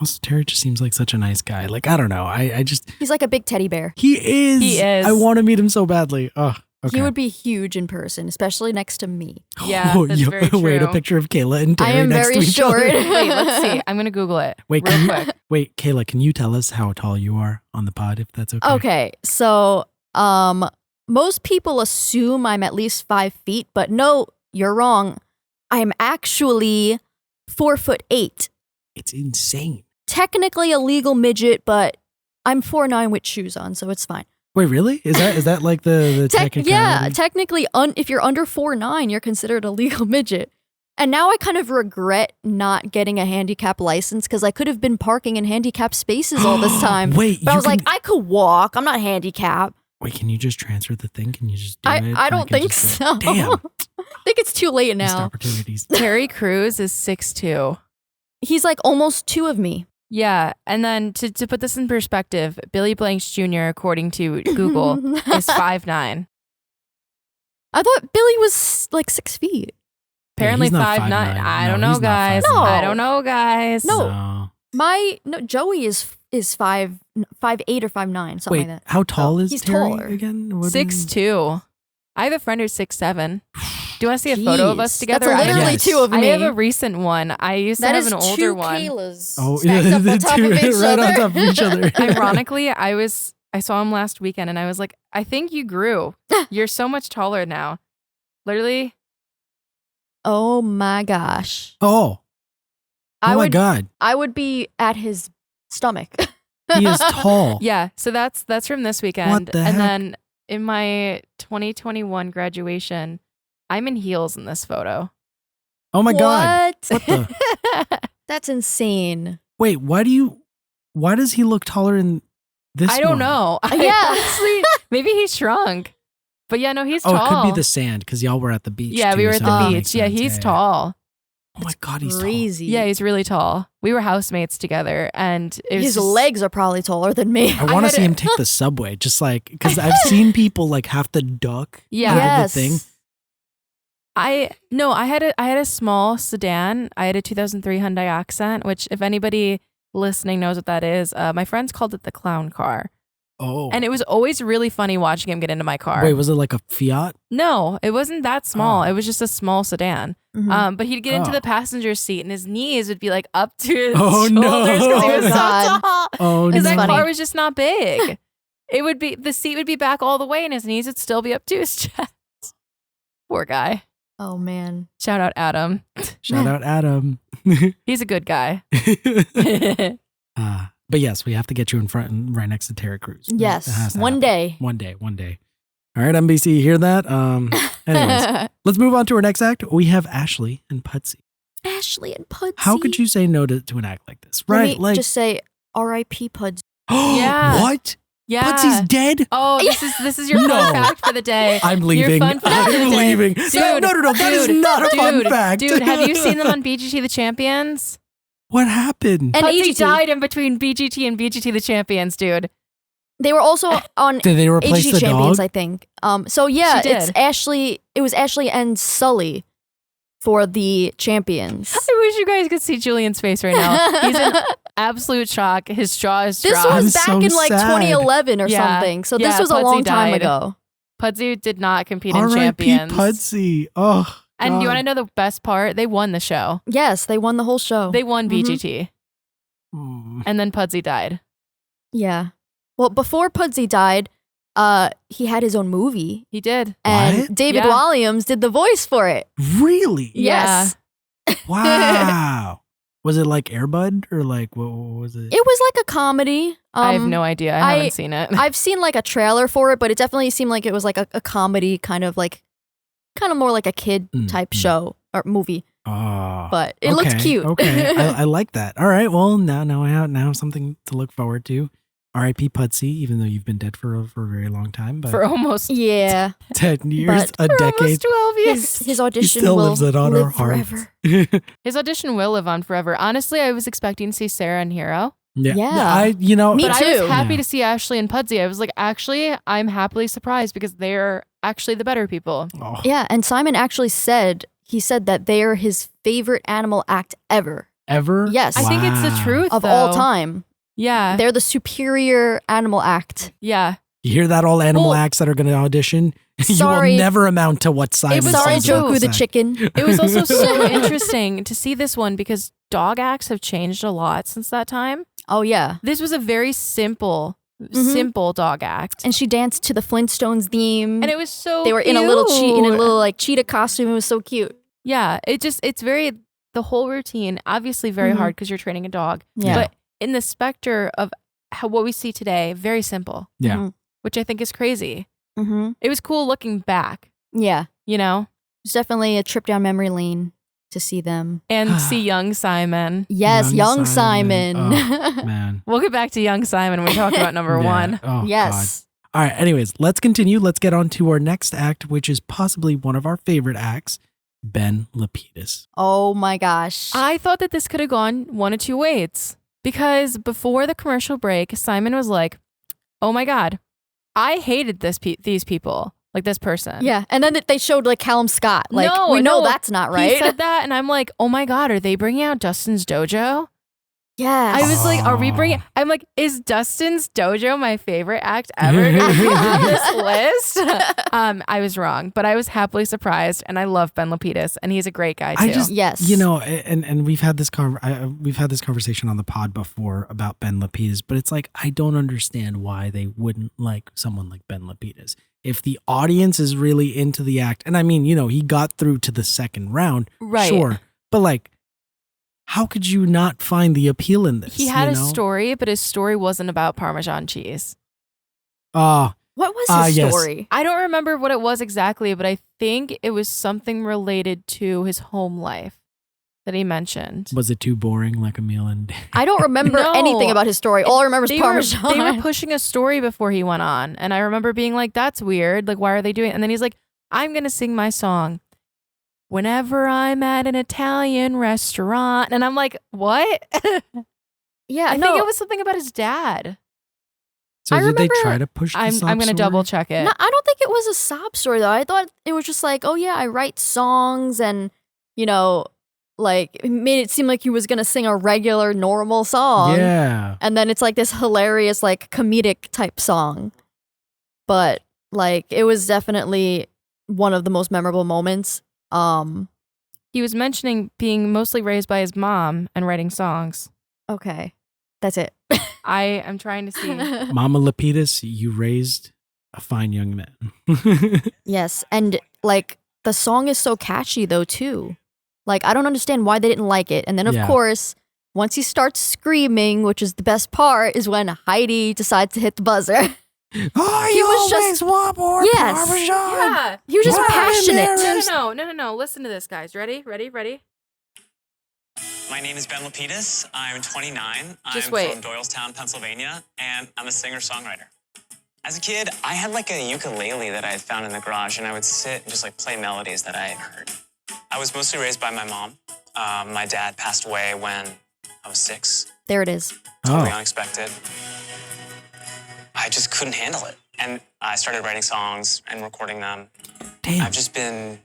Speaker 1: Also, Terry just seems like such a nice guy. Like, I don't know. I just,
Speaker 3: He's like a big teddy bear.
Speaker 1: he is.
Speaker 2: He is.
Speaker 1: I want to meet him so badly. Oh, okay.
Speaker 3: He would be huge in person, especially next to me.
Speaker 2: Yeah,
Speaker 1: Oh,
Speaker 2: that's very
Speaker 1: Wait, a
Speaker 2: true.
Speaker 1: picture of Kayla and Terry
Speaker 3: I am
Speaker 1: next
Speaker 3: very
Speaker 1: to each
Speaker 3: short.
Speaker 1: other.
Speaker 2: Wait, let's see. I'm gonna Google it.
Speaker 1: Wait,
Speaker 2: real
Speaker 1: can you,
Speaker 2: quick.
Speaker 1: wait, Kayla, can you tell us how tall you are on the pod, if that's okay?
Speaker 3: Okay, so most people assume I'm at least 5 feet, but no, you're wrong. I'm actually 4'8".
Speaker 1: It's insane.
Speaker 3: technically a legal midget, but I'm 4'9" with shoes on, so it's fine.
Speaker 1: Wait, really? Is that like the technicality?
Speaker 3: Yeah, technically, if you're under 4'9", you're considered a legal midget. And now I kind of regret not getting a handicap license because I could have been parking in handicap spaces all this time.
Speaker 1: Wait,
Speaker 3: but I was like, I could walk. I'm not handicapped.
Speaker 1: Wait, can you just transfer the thing? Can you just do it?
Speaker 3: I don't think so.
Speaker 1: Damn.
Speaker 3: I think it's too late
Speaker 1: Missed
Speaker 3: now.
Speaker 1: opportunities.
Speaker 2: Terry Crews is 6'2".
Speaker 3: He's like almost 2 of me.
Speaker 2: Yeah, and then to put this in perspective, Billy Blanks Jr., according to Google, is 5'9".
Speaker 3: I thought Billy was like 6 feet.
Speaker 2: Apparently
Speaker 1: he's not
Speaker 2: 5'9".
Speaker 1: 5'9".
Speaker 2: I
Speaker 1: No,
Speaker 2: don't know,
Speaker 1: he's not
Speaker 2: guys.
Speaker 1: 5'9".
Speaker 2: I don't know, guys.
Speaker 3: No. Joey is 5'8" or 5'9", something
Speaker 1: Wait,
Speaker 3: like that.
Speaker 1: how tall is
Speaker 3: he's
Speaker 1: Terry
Speaker 3: taller.
Speaker 1: again? What is-
Speaker 2: 6'2". I have a friend who's 6'7". Do you want to see a photo of us
Speaker 3: Jeez,
Speaker 2: together?
Speaker 3: That's literally
Speaker 1: Yes.
Speaker 3: 2 of me.
Speaker 2: I have a recent one. I used to
Speaker 3: That
Speaker 2: have
Speaker 3: is
Speaker 2: an older
Speaker 3: 2
Speaker 2: one.
Speaker 3: Kaylas
Speaker 1: Oh,
Speaker 3: stacked
Speaker 1: yeah,
Speaker 3: up
Speaker 1: the
Speaker 3: on top
Speaker 1: two
Speaker 3: of each
Speaker 1: right
Speaker 3: other.
Speaker 1: on top of each other.
Speaker 2: Ironically, I saw him last weekend and I was like, I think you grew. You're so much taller now. Literally.
Speaker 3: Oh my gosh.
Speaker 1: Oh,
Speaker 3: I
Speaker 1: my
Speaker 3: would
Speaker 1: God.
Speaker 3: I would be at his stomach.
Speaker 1: He is tall.
Speaker 2: Yeah. So that's from this weekend.
Speaker 1: What the
Speaker 2: and
Speaker 1: heck?
Speaker 2: then in my 2021 graduation, I'm in heels in this photo.
Speaker 1: Oh my God.
Speaker 3: What?
Speaker 1: What the?
Speaker 3: That's insane.
Speaker 1: Wait, why does he look taller in this
Speaker 2: I don't
Speaker 1: one?
Speaker 2: know.
Speaker 3: Yeah.
Speaker 2: Honestly, maybe he shrunk. But yeah, no, he's
Speaker 1: Oh,
Speaker 2: tall.
Speaker 1: it could be the sand because y'all were at the beach.
Speaker 2: Yeah,
Speaker 1: too,
Speaker 2: we were at
Speaker 1: so
Speaker 2: the
Speaker 1: that
Speaker 2: beach.
Speaker 1: makes
Speaker 2: Yeah,
Speaker 1: sense.
Speaker 2: he's tall.
Speaker 1: Oh my God, he's
Speaker 3: Crazy.
Speaker 2: Yeah, he's really tall. We were housemates together, and it was
Speaker 3: His
Speaker 2: just-
Speaker 3: legs are probably taller than me.
Speaker 1: tall. I want to
Speaker 2: had
Speaker 1: see
Speaker 2: a-
Speaker 1: him take the subway, just like because I've seen people like have to duck.
Speaker 2: Yeah.
Speaker 1: under
Speaker 3: Yes.
Speaker 1: the thing.
Speaker 2: I had a small sedan. I had a 2003 Hyundai Accent, which if anybody listening knows what that is, my friends called it the clown car.
Speaker 1: Oh,
Speaker 2: And it was always really funny watching him get into my car.
Speaker 1: wait, was it like a Fiat?
Speaker 2: No, it wasn't that small.
Speaker 1: Oh.
Speaker 2: It was just a small sedan.
Speaker 3: Mhm.
Speaker 2: But he'd get into
Speaker 1: Oh.
Speaker 2: the passenger seat and his knees would be like up to his
Speaker 1: Oh,
Speaker 2: shoulders
Speaker 1: no.
Speaker 2: because he was
Speaker 3: Oh,
Speaker 2: so
Speaker 3: God.
Speaker 2: tall.
Speaker 1: Oh
Speaker 2: Because
Speaker 1: no!
Speaker 2: that
Speaker 3: funny.
Speaker 2: car was just not big. The seat would be back all the way and his knees would still be up to his chest. Poor guy.
Speaker 3: Oh man.
Speaker 2: Shout out Adam.
Speaker 1: Shout out Adam.
Speaker 2: He's a good guy.
Speaker 1: But yes, we have to get you in front and right next to Terry Crews. It has
Speaker 3: Yes.
Speaker 1: to
Speaker 3: One
Speaker 1: happen.
Speaker 3: day.
Speaker 1: One day. All right, NBC, you hear that? Anyways, let's move on to our next act. We have Ashleigh and Pudsey.
Speaker 3: Ashleigh and Pudsey.
Speaker 1: How could you say no to an act like this?
Speaker 3: Let
Speaker 1: Right,
Speaker 3: me
Speaker 1: like
Speaker 3: just say R.I.P. Pudsey.
Speaker 2: Yeah.
Speaker 1: What?
Speaker 2: Yeah.
Speaker 1: Pudsey's dead?
Speaker 2: Oh, this is your
Speaker 1: No.
Speaker 2: fun fact for the day.
Speaker 1: I'm
Speaker 2: Your
Speaker 1: leaving.
Speaker 2: fun fact for the
Speaker 1: I'm
Speaker 2: day.
Speaker 1: leaving.
Speaker 2: Dude,
Speaker 1: no. That is
Speaker 2: dude,
Speaker 1: not a fun
Speaker 2: dude,
Speaker 1: fact.
Speaker 2: Dude, have you seen them on BGT the Champions?
Speaker 1: What happened?
Speaker 3: And
Speaker 2: Pudsey
Speaker 3: AGT.
Speaker 2: died in between BGT and BGT the Champions, dude.
Speaker 3: They were also on
Speaker 1: Did they replace
Speaker 3: AGT
Speaker 1: the
Speaker 3: Champions,
Speaker 1: dog?
Speaker 3: I think. So yeah,
Speaker 2: She
Speaker 3: it's
Speaker 2: did.
Speaker 3: Ashleigh. It was Ashleigh and Sully for the champions.
Speaker 2: I wish you guys could see Julian's face right now. He's in absolute shock. His jaw is
Speaker 3: This
Speaker 2: dropped.
Speaker 1: I'm
Speaker 3: was back
Speaker 1: so
Speaker 3: in like
Speaker 1: sad.
Speaker 3: 2011 or
Speaker 2: Yeah.
Speaker 3: something. So
Speaker 2: Yeah,
Speaker 3: this was a
Speaker 2: Pudsey
Speaker 3: long time
Speaker 2: died.
Speaker 3: ago.
Speaker 2: Pudsey did not compete in
Speaker 1: R.I.P.
Speaker 2: Champions.
Speaker 1: Pudsey. Oh,
Speaker 2: And you
Speaker 1: God.
Speaker 2: want to know the best part? They won the show.
Speaker 3: Yes, they won the whole show.
Speaker 2: They won
Speaker 3: Mhm.
Speaker 2: BGT.
Speaker 1: Hmm.
Speaker 2: And then Pudsey died.
Speaker 3: Yeah. Well, before Pudsey died, he had his own movie,
Speaker 2: He did.
Speaker 3: and
Speaker 1: What?
Speaker 3: David
Speaker 2: Yeah.
Speaker 3: Williams did the voice for it.
Speaker 1: Really?
Speaker 2: Yeah.
Speaker 3: Yes.
Speaker 1: Wow. Was it like Airbud or like what was it?
Speaker 3: It was like a comedy.
Speaker 2: I have no idea. I
Speaker 3: I-
Speaker 2: haven't seen it.
Speaker 3: I've seen like a trailer for it, but it definitely seemed like it was like a comedy kind of more like a kid type show or movie.
Speaker 1: Oh,
Speaker 3: But it looked cute.
Speaker 1: Okay, I like that. All right, well now I have something to look forward to. R.I.P. Pudsey, even though you've been dead for a very long time, but
Speaker 2: for almost
Speaker 3: Yeah.
Speaker 1: 10 years, a
Speaker 2: for almost
Speaker 1: decade.
Speaker 2: 12 years.
Speaker 3: His audition
Speaker 1: still
Speaker 3: will
Speaker 1: lives it on
Speaker 3: live
Speaker 1: our hearts.
Speaker 3: forever.
Speaker 2: His audition will live on forever. Honestly, I was expecting to see Sarah and Hero,
Speaker 1: Yeah,
Speaker 3: Yeah.
Speaker 1: you know,
Speaker 3: Me
Speaker 2: but I
Speaker 3: too.
Speaker 2: was happy
Speaker 1: Yeah.
Speaker 2: to see Ashleigh and Pudsey. I was like, actually, I'm happily surprised because they're actually the better people.
Speaker 1: Oh,
Speaker 3: Yeah, and Simon actually said that they are his favorite animal act ever
Speaker 1: ever?
Speaker 3: Yes.
Speaker 2: I think it's the
Speaker 1: Wow.
Speaker 2: truth
Speaker 3: of all
Speaker 2: though.
Speaker 3: time.
Speaker 2: Yeah,
Speaker 3: They're the superior animal act.
Speaker 2: yeah.
Speaker 1: You hear that, all animal
Speaker 2: Well,
Speaker 1: acts that are going to audition? You
Speaker 3: sorry.
Speaker 1: will never amount to what Simon
Speaker 2: was
Speaker 3: Sorry,
Speaker 1: says
Speaker 2: also-
Speaker 1: about
Speaker 3: Joku the
Speaker 1: sex.
Speaker 3: chicken.
Speaker 2: It was also so interesting to see this one because dog acts have changed a lot since that time.
Speaker 3: Oh yeah,
Speaker 2: This was a very simple dog act,
Speaker 3: and she danced to the Flintstones theme.
Speaker 2: and it was so.
Speaker 3: they were in a little
Speaker 2: cute.
Speaker 3: like cheetah costume. It was so cute.
Speaker 2: Yeah, it's very the whole routine. Obviously, very
Speaker 3: Mhm.
Speaker 2: hard because you're training a dog.
Speaker 3: Yeah.
Speaker 2: But in the specter of what we see today, very simple.
Speaker 1: Yeah.
Speaker 3: Mhm.
Speaker 2: Which I think is crazy.
Speaker 3: Mm-hmm.
Speaker 2: It was cool looking back,
Speaker 3: Yeah.
Speaker 2: you know,
Speaker 3: It's definitely a trip down memory lane to see them.
Speaker 2: and see young Simon.
Speaker 3: Yes, young
Speaker 1: Simon.
Speaker 3: Simon.
Speaker 1: Oh, man.
Speaker 2: We'll get back to young Simon when we talk about number
Speaker 1: Yeah.
Speaker 2: one.
Speaker 1: Oh,
Speaker 3: Yes.
Speaker 1: God. All right. Anyways, let's continue. Let's get on to our next act, which is possibly one of our favorite acts, Ben Lapidus.
Speaker 3: Oh my gosh.
Speaker 2: I thought that this could have gone one of two ways, because before the commercial break, Simon was like, oh my God, I hated these people, like this person.
Speaker 3: Yeah, and then they showed like Calum Scott. Like,
Speaker 2: No,
Speaker 3: we know
Speaker 2: no,
Speaker 3: that's not right.
Speaker 2: He said that, and I'm like, oh my God, are they bringing out Dustin's Dojo?
Speaker 3: Yes.
Speaker 2: I was like, are we bringing? I'm like, is Dustin's Dojo my favorite act ever to be on this list? I was wrong, but I was happily surprised, and I love Ben Lapidus, and he's a great guy too.
Speaker 3: Yes.
Speaker 1: You know, and we've had this we've had this conversation on the pod before about Ben Lapidus, but it's like I don't understand why they wouldn't like someone like Ben Lapidus. If the audience is really into the act, and I mean, you know, he got through to the second round,
Speaker 2: Right.
Speaker 1: Sure, but like, how could you not find the appeal in this?
Speaker 2: He had
Speaker 1: you
Speaker 2: a
Speaker 1: know?
Speaker 2: story, but his story wasn't about Parmesan cheese.
Speaker 1: Ah,
Speaker 3: what was his
Speaker 1: yes.
Speaker 3: story?
Speaker 2: I don't remember what it was exactly, but I think it was something related to his home life that he mentioned.
Speaker 1: was it too boring, like a meal and
Speaker 3: I don't remember
Speaker 2: No.
Speaker 3: anything about his story. All I remember is
Speaker 2: They
Speaker 3: Parmesan.
Speaker 2: were pushing a story before he went on, and I remember being like, that's weird. Like, why are they doing it? And then he's like, I'm going to sing my song whenever I'm at an Italian restaurant. And I'm like, what?
Speaker 3: yeah,
Speaker 2: I
Speaker 3: no.
Speaker 2: think it was something about his dad.
Speaker 1: So
Speaker 3: I
Speaker 1: did
Speaker 3: remember-
Speaker 1: they try to push the
Speaker 2: I'm
Speaker 1: sob
Speaker 2: going to
Speaker 1: story?
Speaker 2: double check it.
Speaker 3: No, I don't think it was a sob story though. I thought it was just like, oh yeah, I write songs and, you know, like it made it seem like he was gonna sing a regular normal song.
Speaker 1: Yeah.
Speaker 3: And then it's like this hilarious, like comedic type song. But like it was definitely one of the most memorable moments.
Speaker 2: He was mentioning being mostly raised by his mom and writing songs.
Speaker 3: Okay. That's it.
Speaker 2: I am trying to see.
Speaker 1: Mama Lapidus, you raised a fine young man.
Speaker 3: Yes. And like the song is so catchy though too. Like I don't understand why they didn't like it. And then of
Speaker 1: Yeah.
Speaker 3: course, once he starts screaming, which is the best part, is when Heidi decides to hit the buzzer.
Speaker 1: Oh,
Speaker 3: He
Speaker 1: you
Speaker 3: was
Speaker 1: always
Speaker 3: just-
Speaker 1: want more
Speaker 3: Yes.
Speaker 1: Parmesan.
Speaker 2: Yeah.
Speaker 3: He was just
Speaker 1: What
Speaker 3: passionate.
Speaker 2: No. Listen to this, guys. Ready?
Speaker 4: My name is Ben Lapidus. I'm 29.
Speaker 2: Just
Speaker 4: I'm
Speaker 2: wait.
Speaker 4: from Doylestown, Pennsylvania, and I'm a singer-songwriter. As a kid, I had like a ukulele that I had found in the garage, and I would sit and just like play melodies that I had heard. I was mostly raised by my mom. My dad passed away when I was 6.
Speaker 3: There it is.
Speaker 4: Totally
Speaker 1: Oh.
Speaker 4: unexpected. I just couldn't handle it. And I started writing songs and recording them.
Speaker 1: Damn.
Speaker 4: I've just been,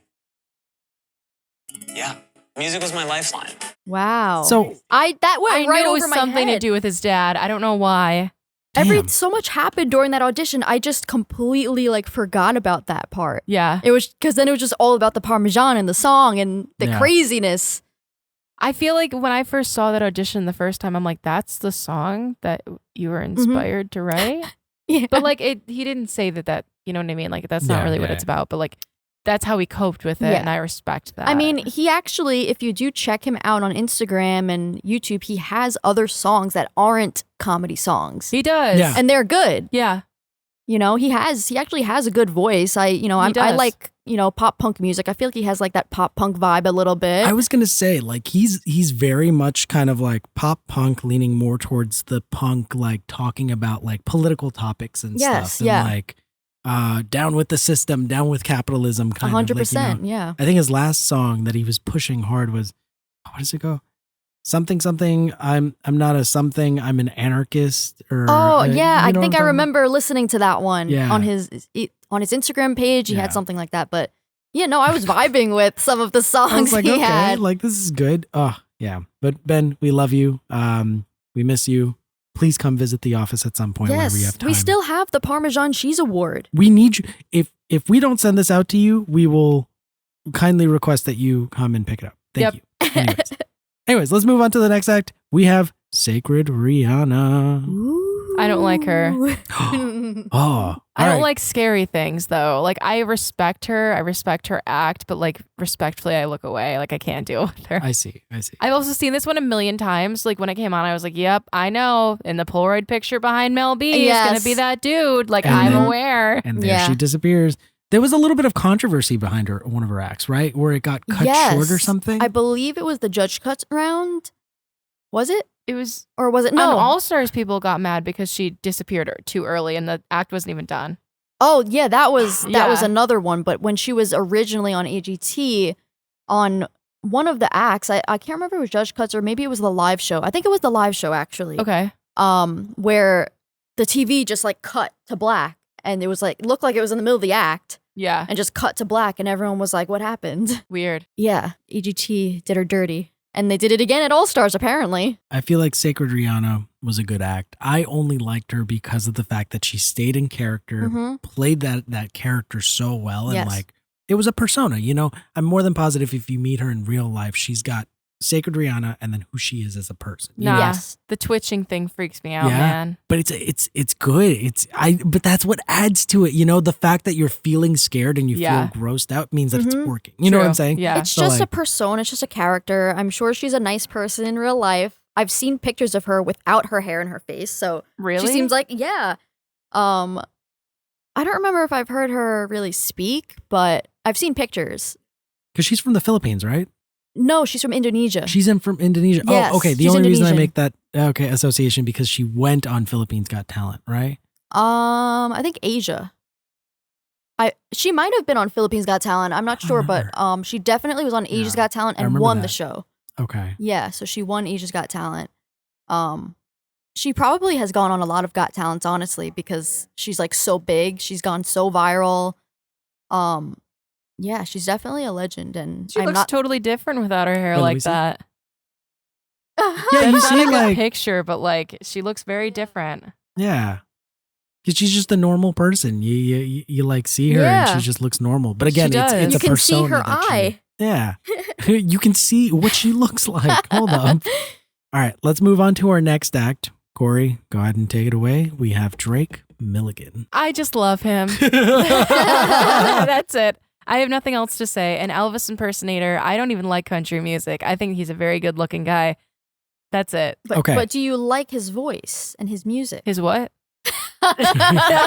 Speaker 4: music was my lifeline.
Speaker 3: Wow.
Speaker 1: So
Speaker 3: that went
Speaker 2: I
Speaker 3: right
Speaker 2: knew it
Speaker 3: over
Speaker 2: was
Speaker 3: my
Speaker 2: something to
Speaker 3: head.
Speaker 2: do with his dad. I don't know why.
Speaker 1: damn.
Speaker 3: So much happened during that audition. I just completely like forgot about that part.
Speaker 2: Yeah.
Speaker 3: It was because then it was just all about the Parmesan and the song and the
Speaker 1: Yeah.
Speaker 3: craziness.
Speaker 2: I feel like when I first saw that audition the first time, I'm like, that's the song that you were inspired to write?
Speaker 3: Yeah.
Speaker 2: But like he didn't say that, you know what I mean? Like that's not
Speaker 1: Yeah,
Speaker 2: really what
Speaker 1: yeah.
Speaker 2: it's about, but like that's how he coped with it,
Speaker 3: Yeah.
Speaker 2: and I respect that.
Speaker 3: I mean, he actually, if you do check him out on Instagram and YouTube, he has other songs that aren't comedy songs.
Speaker 2: he does.
Speaker 1: Yeah.
Speaker 3: And they're good.
Speaker 2: Yeah.
Speaker 3: You know, he actually has a good voice. I
Speaker 2: does.
Speaker 3: like, pop punk music. I feel like he has like that pop punk vibe a little bit.
Speaker 1: I was gonna say, like, he's very much kind of like pop punk, leaning more towards the punk, like talking about like political topics and
Speaker 3: Yes,
Speaker 1: stuff. And
Speaker 3: yeah.
Speaker 1: like down with the system, down with capitalism, kind
Speaker 3: 100%.
Speaker 1: of. Like, you know,
Speaker 3: Yeah.
Speaker 1: I think his last song that he was pushing hard was, what does it go? Something. I'm not a something. I'm an anarchist. Or
Speaker 3: Oh yeah,
Speaker 1: you
Speaker 3: I
Speaker 1: know
Speaker 3: think
Speaker 1: what
Speaker 3: I
Speaker 1: I'm talking
Speaker 3: remember listening to that one
Speaker 1: Yeah.
Speaker 3: on his Instagram page. He
Speaker 1: Yeah.
Speaker 3: had something like that, but yeah, no, I was vibing with some of the
Speaker 1: about? I
Speaker 3: songs
Speaker 1: was like,
Speaker 3: he
Speaker 1: okay,
Speaker 3: had.
Speaker 1: like this is good. Oh yeah, but Ben, we love you. We miss you. Please come visit the office at some point whenever you
Speaker 3: Yes,
Speaker 1: have time.
Speaker 3: we still have the Parmesan Cheese Award.
Speaker 1: We need you. If we don't send this out to you, we will kindly request that you come and pick it up. Thank you. Anyways, let's move on to the next act. We have Sacred Riana.
Speaker 3: Ooh.
Speaker 2: I don't like her.
Speaker 1: Oh,
Speaker 2: I don't like scary things though. Like I respect her act, but like respectfully I look away. Like I can't deal with her.
Speaker 1: I see.
Speaker 2: I've also seen this one a million times. Like when it came on, I was like, yep, I know. In the Polaroid picture behind Mel B is gonna be that dude. Like
Speaker 1: And
Speaker 2: I'm
Speaker 1: then-
Speaker 2: aware.
Speaker 1: And there she disappears. There was a little bit of controversy behind one of her acts, right? Where it got cut short or something.
Speaker 3: I believe it was the judge cut round. Was it?
Speaker 2: It was
Speaker 3: Or was it?
Speaker 2: no.
Speaker 3: No.
Speaker 2: All Stars people got mad because she disappeared too early and the act wasn't even done.
Speaker 3: Oh yeah, that was
Speaker 2: Yeah.
Speaker 3: another one. But when she was originally on AGT, on one of the acts, I can't remember if it was Judge Cuts or maybe it was the live show. I think it was the live show actually.
Speaker 2: Okay.
Speaker 3: Where the TV just like cut to black and it was like looked like it was in the middle of the act
Speaker 2: Yeah.
Speaker 3: and just cut to black and everyone was like, "What happened?"
Speaker 2: Weird.
Speaker 3: Yeah, AGT did her dirty. And they did it again at All Stars, apparently.
Speaker 1: I feel like Sacred Riana was a good act. I only liked her because of the fact that she stayed in character, played that character so well, and like it was a persona. You know, I'm more than positive if you meet her in real life, she's got Sacred Riana and then who she is as a person.
Speaker 2: Nah,
Speaker 3: Yes.
Speaker 2: the twitching thing freaks me out,
Speaker 1: Yeah.
Speaker 2: man.
Speaker 1: But it's good. But that's what adds to it. You know, the fact that you're feeling scared and you
Speaker 2: Yeah.
Speaker 1: feel grossed out means that it's working. You know what I'm
Speaker 2: True.
Speaker 1: saying?
Speaker 2: Yeah.
Speaker 3: It's
Speaker 1: So,
Speaker 3: just a
Speaker 1: like-
Speaker 3: persona. It's just a character. I'm sure she's a nice person in real life. I've seen pictures of her without her hair in her face. So
Speaker 2: Really?
Speaker 3: she seems like, yeah. I don't remember if I've heard her really speak, but I've seen pictures.
Speaker 1: Because she's from the Philippines, right?
Speaker 3: No, she's from Indonesia.
Speaker 1: She's from Indonesia.
Speaker 3: Yes,
Speaker 1: Oh, okay. The
Speaker 3: she's
Speaker 1: only reason I
Speaker 3: Indonesian.
Speaker 1: make that association because she went on Philippines Got Talent, right?
Speaker 3: I think Asia. She might have been on Philippines Got Talent. I'm not sure, but she definitely was on Asia's
Speaker 1: Yeah,
Speaker 3: Got Talent
Speaker 1: I
Speaker 3: and
Speaker 1: remember
Speaker 3: won the
Speaker 1: that.
Speaker 3: show.
Speaker 1: Okay.
Speaker 3: Yeah, so she won Asia's Got Talent. She probably has gone on a lot of Got Talents, honestly, because she's like so big. She's gone so viral. Yeah, she's definitely a legend, and
Speaker 2: She
Speaker 3: I'm
Speaker 2: looks
Speaker 3: not.
Speaker 2: totally different without her hair
Speaker 1: Wait, let me
Speaker 2: like
Speaker 1: see.
Speaker 2: that.
Speaker 1: Yeah, you
Speaker 2: That's
Speaker 1: see
Speaker 2: not a good
Speaker 1: like
Speaker 2: picture, but like she looks very different.
Speaker 1: yeah. Because she's just a normal person. You like see her
Speaker 3: Yeah.
Speaker 1: and she just looks normal. But again,
Speaker 2: She
Speaker 1: it's
Speaker 2: does.
Speaker 1: it's
Speaker 3: You
Speaker 1: a
Speaker 3: can see
Speaker 1: persona
Speaker 3: her
Speaker 1: that she-
Speaker 3: eye.
Speaker 1: Yeah. You can see what she looks like. Hold up. All right, let's move on to our next act. Corey, go ahead and take it away. We have Drake Milligan.
Speaker 2: I just love him. That's it. I have nothing else to say. An Elvis impersonator. I don't even like country music. I think he's a very good looking guy. That's it.
Speaker 3: But,
Speaker 1: Okay.
Speaker 3: but do you like his voice and his music?
Speaker 2: His what?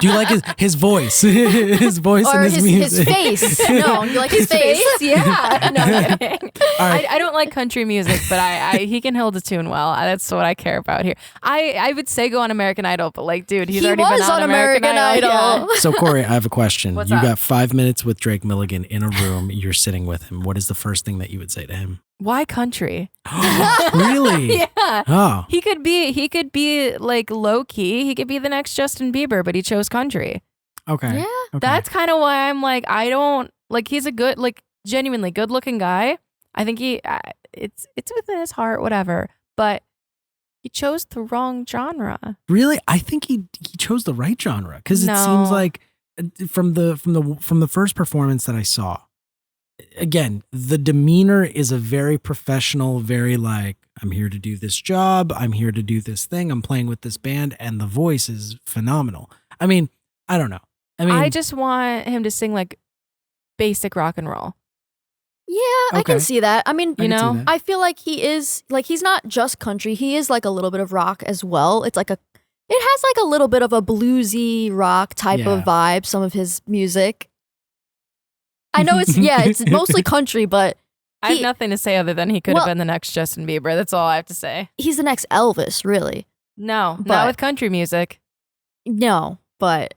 Speaker 1: Do you like his voice? His voice
Speaker 3: or
Speaker 1: and his music.
Speaker 3: face? No, you like his face?
Speaker 2: Yeah. No, I'm kidding.
Speaker 1: All right.
Speaker 2: I don't like country music, but he can hold a tune well. That's what I care about here. I would say go on American Idol, but like, dude, he's
Speaker 3: He
Speaker 2: already
Speaker 3: was
Speaker 2: been
Speaker 3: on American Idol.
Speaker 2: Yeah.
Speaker 1: So, Corey, I have a question.
Speaker 2: What's
Speaker 1: You
Speaker 2: up?
Speaker 1: got 5 minutes with Drake Milligan in a room. You're sitting with him. What is the first thing that you would say to him?
Speaker 2: Why country?
Speaker 1: Really?
Speaker 2: Yeah.
Speaker 1: Oh,
Speaker 2: He could be like low key. He could be the next Justin Bieber, but he chose country.
Speaker 1: okay.
Speaker 3: Yeah.
Speaker 1: Okay.
Speaker 2: That's kind of why I'm like, I don't like. He's a good, like, genuinely good looking guy. I think it's within his heart, whatever. But he chose the wrong genre.
Speaker 1: Really, I think he chose the right genre because it
Speaker 2: No.
Speaker 1: seems like from the first performance that I saw, again, the demeanor is a very professional, very like, I'm here to do this job, I'm here to do this thing, I'm playing with this band, and the voice is phenomenal. I mean, I don't know.
Speaker 2: I just want him to sing like basic rock and roll.
Speaker 3: Yeah, I
Speaker 1: Okay.
Speaker 3: can see that. I mean,
Speaker 1: I can see that.
Speaker 3: I feel like he is like he's not just country. He is like a little bit of rock as well. It has like a little bit of a bluesy rock type
Speaker 1: Yeah.
Speaker 3: of vibe. Some of his music. I know it's mostly country, but
Speaker 2: I have
Speaker 3: He-
Speaker 2: nothing to say other than he could have
Speaker 3: Well-
Speaker 2: been the next Justin Bieber. That's all I have to say.
Speaker 3: he's the next Elvis, really.
Speaker 2: No,
Speaker 3: But-
Speaker 2: not with country music.
Speaker 3: No, but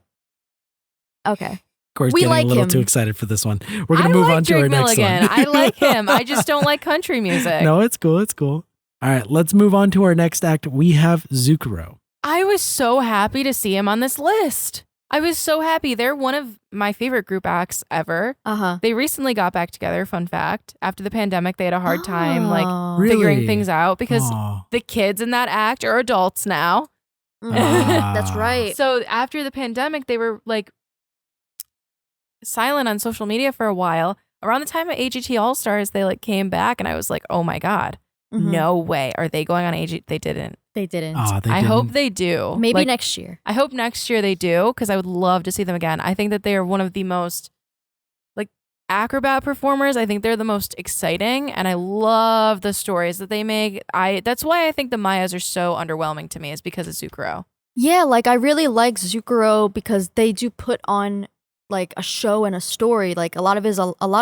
Speaker 3: okay.
Speaker 1: Corey's
Speaker 3: we
Speaker 1: getting
Speaker 3: like
Speaker 1: a little
Speaker 3: him.
Speaker 1: too excited for this one. We're gonna
Speaker 2: I
Speaker 1: move
Speaker 2: like
Speaker 1: on to
Speaker 2: Drake
Speaker 1: our next
Speaker 2: Milligan.
Speaker 1: one.
Speaker 2: I like him. I just don't like country music.
Speaker 1: No, it's cool. It's cool. All right, let's move on to our next act. We have Zucaroh.
Speaker 2: I was so happy to see him on this list. I was so happy. They're one of my favorite group acts ever.
Speaker 3: Uh-huh.
Speaker 2: They recently got back together, fun fact. After the pandemic, they had a hard time like
Speaker 3: Oh.
Speaker 1: Really?
Speaker 2: figuring things out because
Speaker 1: Aw.
Speaker 2: the kids in that act are adults now.
Speaker 3: Mhm.
Speaker 1: Ah.
Speaker 3: That's right.
Speaker 2: So after the pandemic, they were like silent on social media for a while. Around the time of AGT All Stars, they like came back and I was like, oh my God, No way. Are they going on AG? They didn't.
Speaker 3: They didn't.
Speaker 1: Oh, they
Speaker 2: I
Speaker 1: didn't.
Speaker 2: hope they do.
Speaker 3: Maybe
Speaker 2: Like,
Speaker 3: next year.
Speaker 2: I hope next year they do because I would love to see them again. I think that they are one of the most like acrobat performers. I think they're the most exciting, and I love the stories that they make. That's why I think the Mayyas are so underwhelming to me is because of Zucaroh.
Speaker 3: Yeah, like I really like Zucaroh because they do put on like a show and a story. Like a lot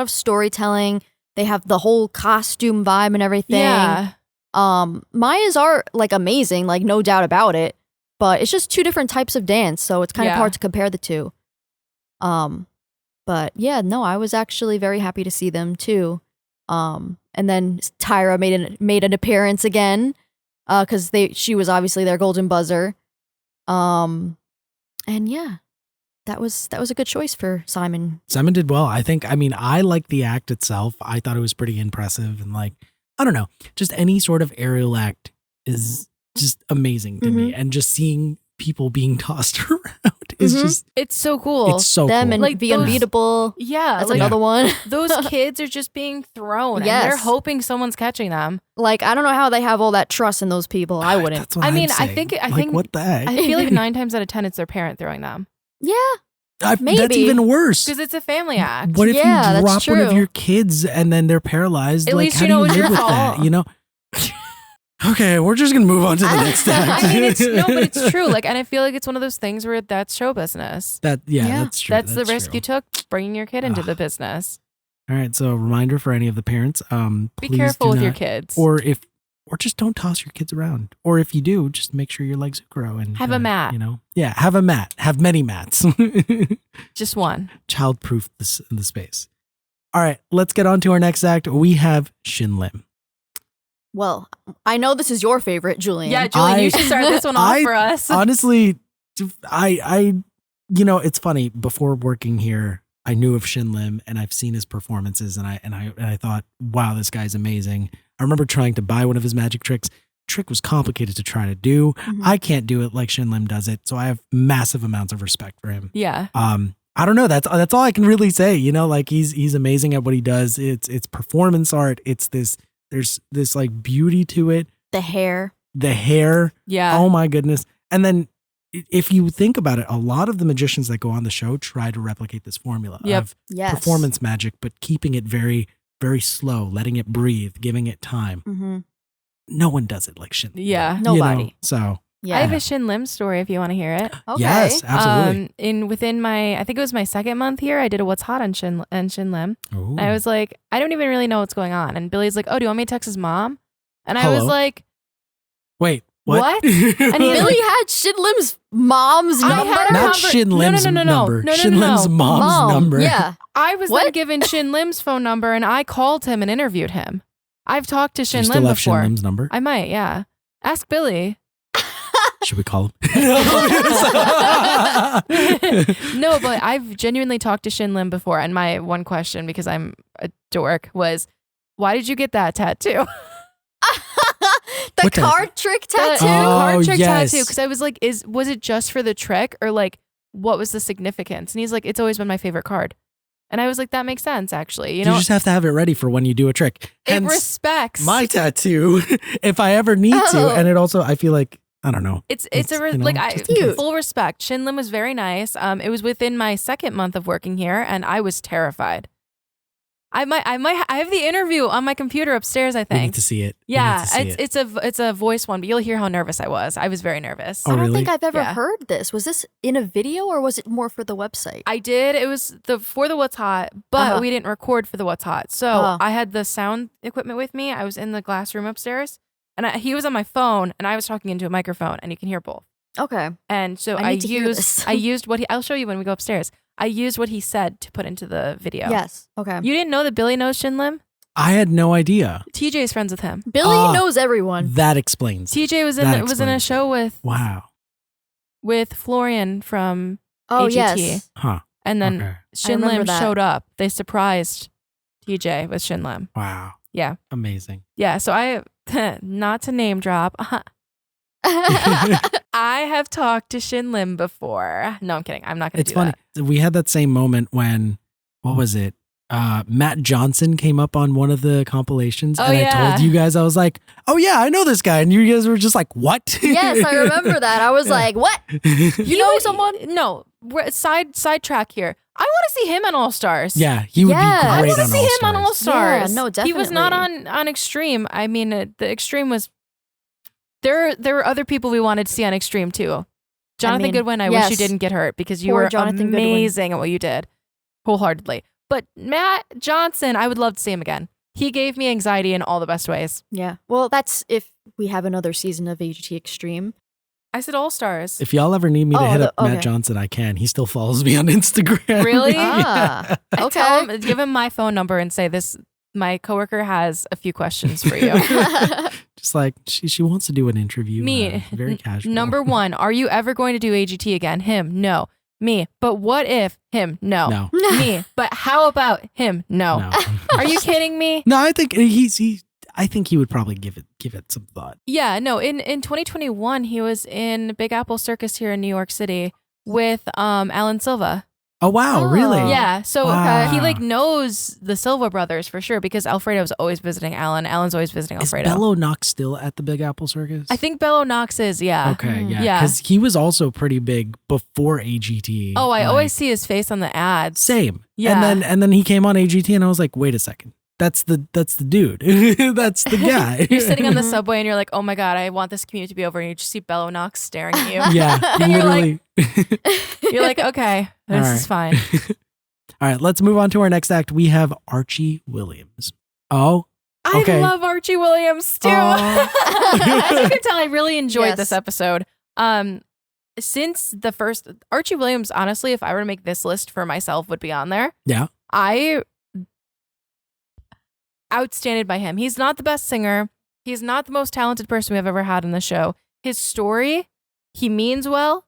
Speaker 3: of storytelling. They have the whole costume vibe and everything.
Speaker 2: Yeah.
Speaker 3: Mayyas are like amazing, like no doubt about it. But it's just two different types of dance, so it's kind of hard to compare the two. But yeah, no, I was actually very happy to see them too. And then Tyra made an appearance again, because she was obviously their golden buzzer. And yeah, that was a good choice for Simon.
Speaker 1: Simon did well. I liked the act itself. I thought it was pretty impressive, and like, I don't know, just any sort of aerial act is just amazing to me. And just seeing people being tossed around is just,
Speaker 2: it's so cool.
Speaker 1: it's so
Speaker 3: Them
Speaker 1: cool.
Speaker 3: and
Speaker 2: Like
Speaker 3: the
Speaker 2: those-
Speaker 3: Unbeatable.
Speaker 2: Yeah.
Speaker 3: That's
Speaker 2: like,
Speaker 3: another one.
Speaker 2: those kids are just being thrown and
Speaker 3: Yes.
Speaker 2: they're hoping someone's catching them.
Speaker 3: Like I don't know how they have all that trust in those people. I wouldn't.
Speaker 1: That's what
Speaker 2: I mean,
Speaker 1: I'm
Speaker 2: I
Speaker 1: saying.
Speaker 2: think- I
Speaker 1: Like,
Speaker 2: think-
Speaker 1: what the heck?
Speaker 2: I feel like 9 times out of 10 it's their parent throwing them
Speaker 3: Yeah.
Speaker 1: That's
Speaker 3: maybe.
Speaker 1: even worse.
Speaker 2: because it's a family act.
Speaker 1: What if
Speaker 3: Yeah,
Speaker 1: you
Speaker 3: that's
Speaker 1: drop one of
Speaker 3: true.
Speaker 1: your kids and then they're paralyzed?
Speaker 2: At
Speaker 1: like,
Speaker 2: least
Speaker 1: how
Speaker 2: you
Speaker 1: do
Speaker 2: know
Speaker 1: you
Speaker 2: it was
Speaker 1: live
Speaker 2: your
Speaker 1: with
Speaker 2: fault.
Speaker 1: that? You know? Okay, we're just gonna move on to the next act.
Speaker 2: I mean, but it's true. Like, and I feel like it's one of those things where that's show business.
Speaker 1: Yeah, that's true.
Speaker 2: That's the risk
Speaker 1: true.
Speaker 2: you took bringing your kid into the business.
Speaker 1: All right, so a reminder for any of the parents:
Speaker 2: Be
Speaker 1: please
Speaker 2: careful
Speaker 1: do
Speaker 2: with your
Speaker 1: not-
Speaker 2: kids.
Speaker 1: or just don't toss your kids around. Or if you do, just make sure you're like Zucaroh and
Speaker 2: Have a mat.
Speaker 1: You know, yeah, have a mat. Have many mats.
Speaker 2: Just one.
Speaker 1: Childproof the space. All right, let's get on to our next act. We have Shin Lim.
Speaker 3: Well, I know this is your favorite, Julian.
Speaker 2: Yeah, Julian, you should start this one off for us.
Speaker 1: Honestly, I it's funny. Before working here, I knew of Shin Lim and I've seen his performances, and I thought, wow, this guy's amazing. I remember trying to buy one of his magic tricks. Trick was complicated to try to do. I can't do it like Shin Lim does it, so I have massive amounts of respect for him.
Speaker 2: Yeah.
Speaker 1: I don't know. That's all I can really say. You know, like he's amazing at what he does. It's performance art. There's this like beauty to it.
Speaker 3: The hair.
Speaker 1: The hair.
Speaker 2: Yeah.
Speaker 1: Oh my goodness. And then if you think about it, a lot of the magicians that go on the show try to replicate this formula of
Speaker 3: Yes.
Speaker 1: performance magic, but keeping it very, very slow, letting it breathe, giving it time.
Speaker 3: Mm-hmm.
Speaker 1: No one does it like Shin Lim.
Speaker 2: Yeah.
Speaker 1: You know?
Speaker 3: Nobody.
Speaker 1: So
Speaker 3: Yeah.
Speaker 2: I have a Shin Lim story if you want to hear it.
Speaker 3: Okay.
Speaker 1: yes, absolutely.
Speaker 2: Within my, I think it was my second month here, I did a What's Hot on Shin Lim.
Speaker 1: Ooh.
Speaker 2: I was like, I don't even really know what's going on. And Billy's like, oh, do you want me to text his mom? And I was
Speaker 1: Hello?
Speaker 2: like,
Speaker 1: Wait, what?
Speaker 2: What? And he's
Speaker 3: Billy had Shin Lim's mom's
Speaker 2: I
Speaker 3: number.
Speaker 2: had a
Speaker 1: Not
Speaker 2: conver-
Speaker 1: Shin
Speaker 2: No, no,
Speaker 1: Lim's
Speaker 2: no, no, no.
Speaker 1: number.
Speaker 2: No, no,
Speaker 1: Shin
Speaker 2: no, no.
Speaker 1: Lim's mom's
Speaker 3: Mom.
Speaker 1: number.
Speaker 3: Yeah.
Speaker 2: I was then
Speaker 3: What?
Speaker 2: given Shin Lim's phone number and I called him and interviewed him. I've talked to
Speaker 1: Do you
Speaker 2: Shin
Speaker 1: still
Speaker 2: Lim
Speaker 1: have
Speaker 2: before.
Speaker 1: Shin Lim's number?
Speaker 2: I might, yeah. Ask Billy.
Speaker 1: Should we call him?
Speaker 2: No, but I've genuinely talked to Shin Lim before. And my one question, because I'm a dork, was, why did you get that tattoo?
Speaker 3: The
Speaker 1: What the-
Speaker 3: card trick
Speaker 2: The
Speaker 3: tattoo.
Speaker 2: card trick
Speaker 1: yes.
Speaker 2: tattoo. Because I was like, was it just for the trick or like, what was the significance? And he's like, it's always been my favorite card. And I was like, that makes sense, actually. You
Speaker 1: You
Speaker 2: know,
Speaker 1: just have to have it ready for when you do a trick.
Speaker 2: it
Speaker 1: Hence,
Speaker 2: respects.
Speaker 1: my tattoo, if I ever need to.
Speaker 3: Oh.
Speaker 1: And it also, I feel like, I don't know.
Speaker 2: It's
Speaker 1: It's, you know,
Speaker 2: like I
Speaker 1: just in case.
Speaker 2: full respect. Shin Lim was very nice. It was within my second month of working here, and I was terrified. I have the interview on my computer upstairs. I
Speaker 1: We need
Speaker 2: think.
Speaker 1: to see it. We
Speaker 2: Yeah,
Speaker 1: need to see it.
Speaker 2: it's a voice one, but you'll hear how nervous I was. I was very nervous.
Speaker 1: Oh,
Speaker 3: I don't
Speaker 1: really?
Speaker 3: think I've ever
Speaker 2: Yeah.
Speaker 3: heard this. Was this in a video or was it more for the website?
Speaker 2: I did. It was for the What's Hot, but
Speaker 3: Uh-huh.
Speaker 2: we didn't record for the What's Hot. So
Speaker 3: Uh-huh.
Speaker 2: I had the sound equipment with me. I was in the glass room upstairs, and he was on my phone, and I was talking into a microphone, and you can hear both.
Speaker 3: Okay.
Speaker 2: And so
Speaker 3: I need to hear this.
Speaker 2: I used what I'll show you when we go upstairs. I used what he said to put into the video.
Speaker 3: Yes. Okay.
Speaker 2: You didn't know that Billy knows Shin Lim?
Speaker 1: I had no idea.
Speaker 2: TJ's friends with him.
Speaker 3: Billy
Speaker 1: Ah.
Speaker 3: knows everyone.
Speaker 1: That explains.
Speaker 2: TJ was in
Speaker 1: That
Speaker 2: a
Speaker 1: explains
Speaker 2: show
Speaker 1: Wow.
Speaker 2: with Florian from
Speaker 3: Oh
Speaker 2: AGTea.
Speaker 3: yes.
Speaker 1: Huh.
Speaker 2: and then
Speaker 1: Okay.
Speaker 2: Shin
Speaker 3: remember
Speaker 2: Lim
Speaker 3: that.
Speaker 2: showed up. They surprised TJ with Shin Lim.
Speaker 1: Wow.
Speaker 2: Yeah.
Speaker 1: Amazing.
Speaker 2: Yeah, so I not to name drop. I have talked to Shin Lim before. No, I'm kidding. I'm not going to
Speaker 1: It's
Speaker 2: do
Speaker 1: funny.
Speaker 2: that.
Speaker 1: We had that same moment when, what was it? Matt Johnson came up on one of the compilations,
Speaker 2: Oh,
Speaker 1: and
Speaker 2: yeah.
Speaker 1: I told you guys, I was like, "Oh yeah, I know this guy," and you guys were just like, "What?"
Speaker 3: Yes, I remember that. I was like, what? You know someone?
Speaker 2: No, sidetrack here. I want to see him on All Stars.
Speaker 1: Yeah, he would
Speaker 3: Yeah.
Speaker 1: be
Speaker 3: I
Speaker 2: I
Speaker 1: great
Speaker 2: want to
Speaker 1: on
Speaker 2: see him on All
Speaker 1: All-Stars.
Speaker 2: Stars.
Speaker 3: Yeah, no,
Speaker 2: He was not
Speaker 3: definitely.
Speaker 2: on Extreme. I mean, the Extreme was. There were other people we wanted to see on Extreme too. Jonathan
Speaker 3: mean,
Speaker 2: Goodwin, I
Speaker 3: yes.
Speaker 2: wish you didn't get hurt because you
Speaker 3: Poor
Speaker 2: were
Speaker 3: Jonathan Goodwin.
Speaker 2: amazing at what you did, wholeheartedly. But Matt Johnson, I would love to see him again. He gave me anxiety in all the best ways.
Speaker 3: Yeah. Well, that's if we have another season of AGT Extreme.
Speaker 2: I said All Stars.
Speaker 1: If y'all ever need me to
Speaker 3: Oh,
Speaker 1: hit up
Speaker 3: okay.
Speaker 1: Matt Johnson, I can. He still follows me on Instagram.
Speaker 2: Really?
Speaker 3: Ah,
Speaker 2: I
Speaker 3: okay.
Speaker 2: tell him, give him my phone number and say this. My coworker has a few questions for you.
Speaker 1: Just like she wants to do an interview.
Speaker 2: Me,
Speaker 1: very casual.
Speaker 2: Number one, are you ever going to do AGT again? Him, no. Me, but what if? Him, no.
Speaker 1: No.
Speaker 2: Me, but how about him? No.
Speaker 1: No.
Speaker 2: Are you kidding me?
Speaker 1: No, I think I think he would probably give it some thought.
Speaker 2: Yeah, no. In 2021, he was in Big Apple Circus here in New York City with Alan Silva.
Speaker 1: Oh wow,
Speaker 3: Oh.
Speaker 1: really?
Speaker 2: Yeah, so
Speaker 1: Wow.
Speaker 2: he like knows the Silva brothers for sure because Alfredo's always visiting Alan. Alan's always visiting
Speaker 1: Is
Speaker 2: Alfredo.
Speaker 1: Bello Knox still at the Big Apple Circus?
Speaker 2: I think Bello Knox is, yeah.
Speaker 1: Okay, yeah,
Speaker 2: Yeah.
Speaker 1: because he was also pretty big before AGT.
Speaker 2: Oh, I
Speaker 1: like,
Speaker 2: always see his face on the ads.
Speaker 1: same.
Speaker 2: Yeah.
Speaker 1: and then he came on AGT, and I was like, wait a second, that's the dude, that's the guy.
Speaker 2: You're sitting on the subway and you're like, oh my God, I want this commute to be over. And you just see Bello Knox staring at you.
Speaker 1: Yeah,
Speaker 2: And you're like-
Speaker 1: literally.
Speaker 2: You're like, okay, this
Speaker 1: All
Speaker 2: is fine.
Speaker 1: All right, let's move on to our next act. We have Archie Williams. Oh, okay.
Speaker 2: I love Archie Williams too.
Speaker 1: Aw.
Speaker 2: As you can tell, I really enjoyed
Speaker 3: Yes.
Speaker 2: this episode. Since the first Archie Williams, honestly, if I were to make this list for myself, would be on there.
Speaker 1: Yeah.
Speaker 2: I outstanded by him. He's not the best singer. He's not the most talented person we've ever had on the show. His story, he means well.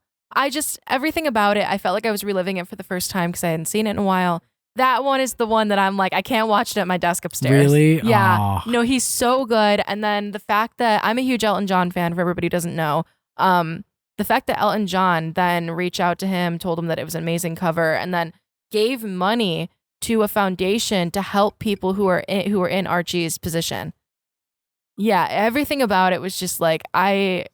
Speaker 2: Everything about it, I felt like I was reliving it for the first time because I hadn't seen it in a while. That one is the one that I'm like, I can't watch it at my desk upstairs.
Speaker 1: Really?
Speaker 2: Yeah.
Speaker 1: Aw.
Speaker 2: No, he's so good. And then the fact that I'm a huge Elton John fan, for everybody who doesn't know, the fact that Elton John then reached out to him, told him that it was an amazing cover, and then gave money to a foundation to help people who are in Archie's position. Yeah, everything about it was just like I